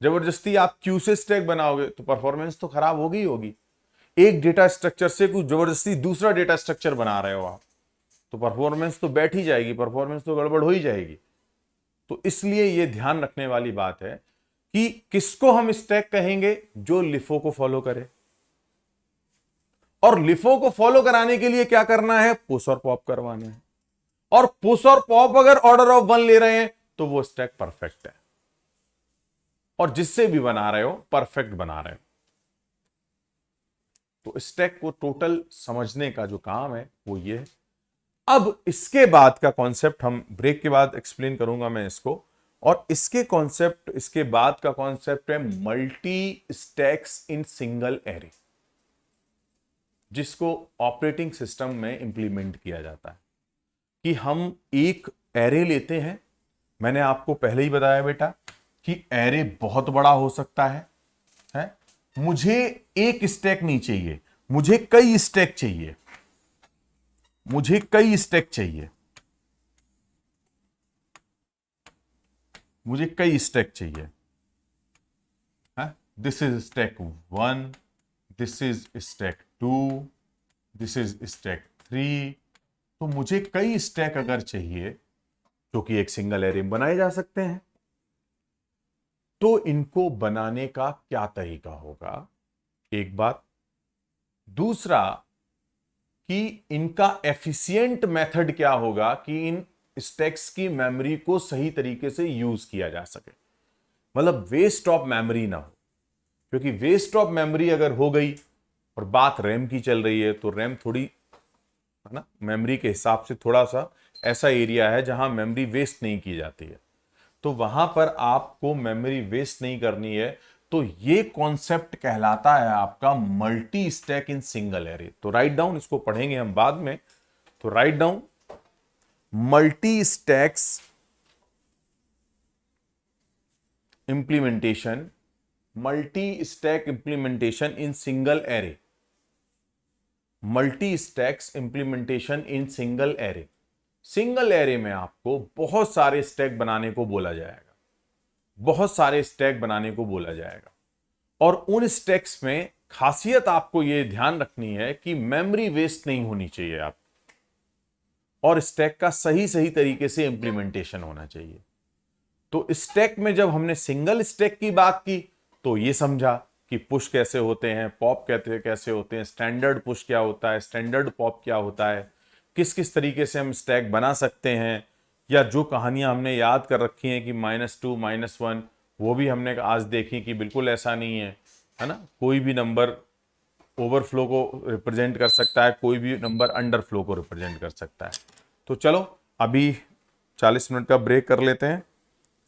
जबरदस्ती आप क्यू से स्टैक बनाओगे तो परफॉर्मेंस तो खराब होगी ही होगी. एक डेटा स्ट्रक्चर से कुछ जबरदस्ती दूसरा डेटा स्ट्रक्चर बना रहे हो आप, तो परफॉर्मेंस तो बैठ ही जाएगी, परफॉर्मेंस तो गड़बड़ हो ही जाएगी. तो इसलिए यह ध्यान रखने वाली बात है कि किसको हम स्टैक कहेंगे? जो लिफो को फॉलो करे. और लिफो को फॉलो कराने के लिए क्या करना है? पुश और पॉप करवाना है. और पुश और पॉप अगर ऑर्डर ऑफ 1 ले रहे हैं तो वो स्टैक परफेक्ट है, और जिससे भी बना रहे हो परफेक्ट बना रहे हो. तो स्टैक को टोटल समझने का जो काम है वो ये है. अब इसके बाद का कॉन्सेप्ट हम ब्रेक के बाद एक्सप्लेन करूंगा मैं इसको. और इसके बाद का कॉन्सेप्ट है multi stacks in single array, जिसको ऑपरेटिंग सिस्टम में इंप्लीमेंट किया जाता है. कि हम एक एरे लेते हैं. मैंने आपको पहले ही बताया बेटा कि एरे बहुत बड़ा हो सकता है? मुझे एक स्टैक नहीं चाहिए, मुझे कई स्टैक चाहिए, मुझे कई स्टैक चाहिए, मुझे कई स्टैक चाहिए. This is stack 1, this is stack 2, this is stack 3. तो मुझे कई स्टैक अगर चाहिए, जो कि एक सिंगल एरे में बनाए जा सकते हैं, तो इनको बनाने का क्या तरीका होगा? एक बात. दूसरा कि इनका एफिशिएंट मेथड क्या होगा कि इन स्टैक्स की मेमोरी को सही तरीके से यूज किया जा सके, मतलब वेस्ट ऑफ मेमोरी ना हो. क्योंकि वेस्ट ऑफ मेमोरी अगर हो गई, और बात रैम की चल रही है, तो रैम थोड़ी, है ना, मेमोरी के हिसाब से थोड़ा सा ऐसा एरिया है जहां मेमोरी वेस्ट नहीं की जाती है. तो वहां पर आपको मेमोरी वेस्ट नहीं करनी है. तो ये कॉन्सेप्ट कहलाता है आपका multi stack in single array. तो राइट डाउन, इसको पढ़ेंगे हम बाद में. तो write down multi stacks implementation, multi-stack implementation in single array. Multi-stacks implementation in single array. Single array में आपको बहुत सारे स्टैक बनाने को बोला जाएगा, बहुत सारे स्टैक बनाने को बोला जाएगा, और उन स्टैक्स में खासियत आपको यह ध्यान रखनी है कि मेमोरी वेस्ट नहीं होनी चाहिए आप, और स्टैक का सही सही तरीके से इंप्लीमेंटेशन होना चाहिए। तो स्टैक में जब हमने सिंगल स्टैक की बात की तो यह समझा कि पुश कैसे होते हैं, पॉप कैसे होते हैं, स्टैंडर्ड पुश क्या होता है, स्टैंडर्ड पॉप क्या होता है, किस किस तरीके से हम स्टैक बना सकते हैं, या जो कहानियां हमने याद कर रखी हैं कि -2 -1, वो भी हमने आज देखी कि बिल्कुल ऐसा नहीं है ना। कोई भी नंबर ओवरफ्लो को रिप्रेजेंट कर सकता है, कोई भी नंबर अंडरफ्लो को रिप्रेजेंट कर सकता है। तो चलो अभी 40 मिनट का ब्रेक कर लेते हैं,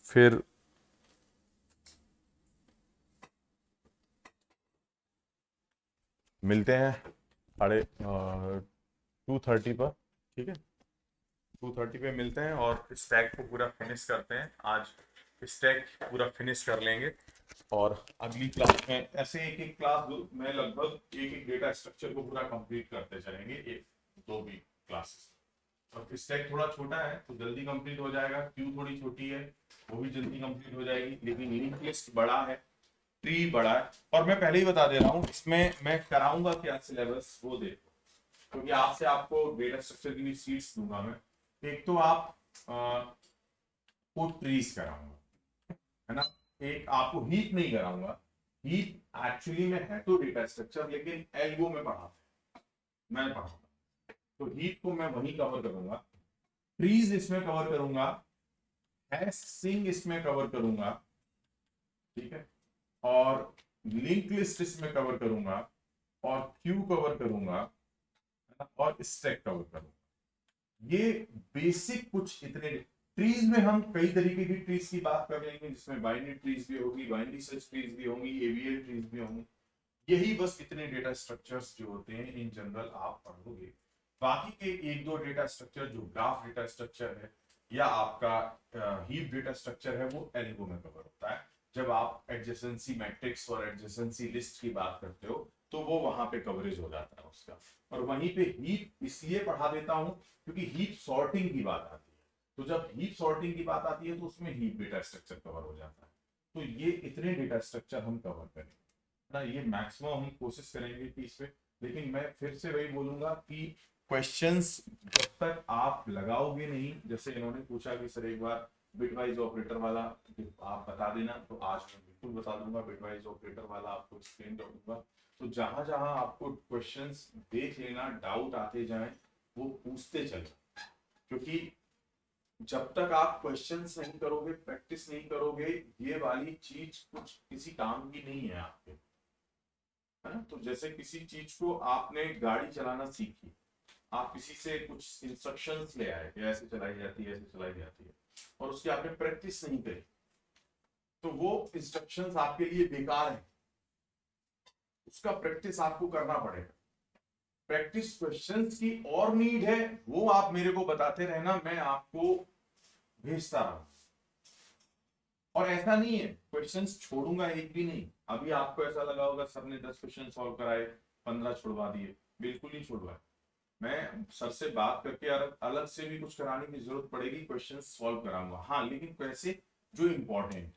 फिर मिलते हैं 2:30 पर। ठीक है, 2:30 पे मिलते हैं और स्टैक को पूरा फिनिश करते हैं। आज स्टैक पूरा फिनिश कर लेंगे और अगली क्लास में ऐसे एक एक क्लास में लगभग एक एक डेटा स्ट्रक्चर को पूरा कंप्लीट करते चलेंगे, एक दो भी क्लासेस। और स्टैक थोड़ा छोटा है तो जल्दी कंप्लीट हो जाएगा, क्यू थोड़ी छोटी है वो भी जल्दी कंप्लीट हो जाएगी, लेकिन लिंक लिस्ट बड़ा है, ट्री बड़ा है। और मैं पहले ही बता दे रहा हूँ इसमें मैं कराऊंगा क्या सिलेबस वो देखो, क्योंकि आपसे आपको डेटा स्ट्रक्चर की भी सीट्स दूंगा मैं। एक तो आप को ट्रीज कराऊंगा, है ना। एक आपको हीप नहीं कराऊंगा, हीप एक्चुअली में है तो डेटा स्ट्रक्चर, लेकिन एल्गो में मैं पढ़ाऊंगा, तो हीप को मैं वहीं कवर करूंगा, ट्रीज इसमें कवर करूंगा, हैशिंग इसमें कवर करूंगा, ठीक है, और लिंक लिस्ट इसमें कवर करूंगा, और क्यू कवर करूंगा, और स्टैक कवर करूंगा। ये बेसिक कुछ इतने ट्रीज में हम कई तरीके की ट्रीज की बात कर लेंगे, जिसमें बाइनरी ट्रीज भी होगी, बाइनरी सर्च ट्रीज भी होंगी, एवीएल ट्रीज भी होंगी। यही बस इतने डेटा स्ट्रक्चर्स जो होते हैं इन जनरल आप पढ़ोगे। बाकी के एक दो डेटा स्ट्रक्चर जो ग्राफ डेटा स्ट्रक्चर है या आपका हीप डेटा स्ट्रक्चर है वो एल्गो में कवर होता है। जब आप एडजेसेंसी मैट्रिक्स और एडजेसेंसी लिस्ट की बात करते हो तो वो वहां पे कवरेज हो जाता है उसका। और वहीं पे हीप इसलिए पढ़ा देता हूं क्योंकि हीप सॉर्टिंग की बात आती है, तो जब हीप सॉर्टिंग की बात आती है तो उसमें हीप डेटा स्ट्रक्चर कवर हो जाता है। तो ये इतने डेटा स्ट्रक्चर हम कवर करेंगे ना, ये मैक्सिमम हम कोशिश करेंगे कि इस पे। लेकिन मैं फिर से वही बोलूंगा कि क्वेश्चंस जब तक आप लगाओगे नहीं, जैसे इन्होंने पूछा कि सर एक बार बिटवाइज ऑपरेटर वाला आप बता देना, तो आज मैं बिल्कुल बता दूंगा, बिटवाइज ऑपरेटर वाला आपको एक्सप्लेन करूंगा। तो जहां जहां आपको क्वेश्चंस देख लेना, डाउट आते जाए वो पूछते चले, क्योंकि जब तक आप क्वेश्चंस नहीं करोगे, प्रैक्टिस नहीं करोगे, ये वाली चीज कुछ किसी काम की नहीं है आपके, है ना। तो जैसे किसी चीज को आपने गाड़ी चलाना सीखी, आप किसी से कुछ इंस्ट्रक्शंस ले आए कि ऐसे चलाई जाती है, ऐसे चलाई जाती है, और उसकी आपने प्रैक्टिस नहीं करी, तो वो इंस्ट्रक्शंस आपके लिए बेकार है, उसका प्रैक्टिस आपको करना पड़ेगा। प्रैक्टिस क्वेश्चंस की और नीड है, वो आप मेरे को बताते रहना, मैं आपको भेजता रहूं। और ऐसा नहीं है क्वेश्चंस छोड़ूंगा एक भी नहीं। अभी आपको ऐसा लगा होगा सर ने 10 क्वेश्चन सॉल्व कराए, 15 छुड़वा दिए, बिल्कुल नहीं छुड़वाए। मैं सर से बात करके अलग से भी कुछ कराने की जरूरत पड़ेगी, क्वेश्चन सॉल्व कराऊंगा। हाँ, लेकिन कैसे, जो इंपॉर्टेंट है।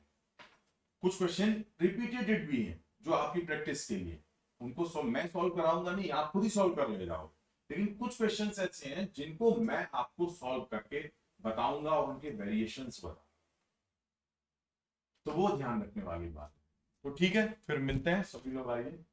कुछ क्वेश्चन रिपीटेड भी हैं जो आपकी प्रैक्टिस के लिए, उनको मैं सॉल्व कराऊंगा नहीं, आप खुद ही सॉल्व कर ले जाओ। लेकिन कुछ क्वेश्चन ऐसे हैं जिनको मैं आपको सॉल्व करके बताऊंगा और उनके वेरिएशंस बताऊंगा, तो वो ध्यान रखने वाली बात। तो ठीक है, फिर मिलते हैं, सभी लोग आइए।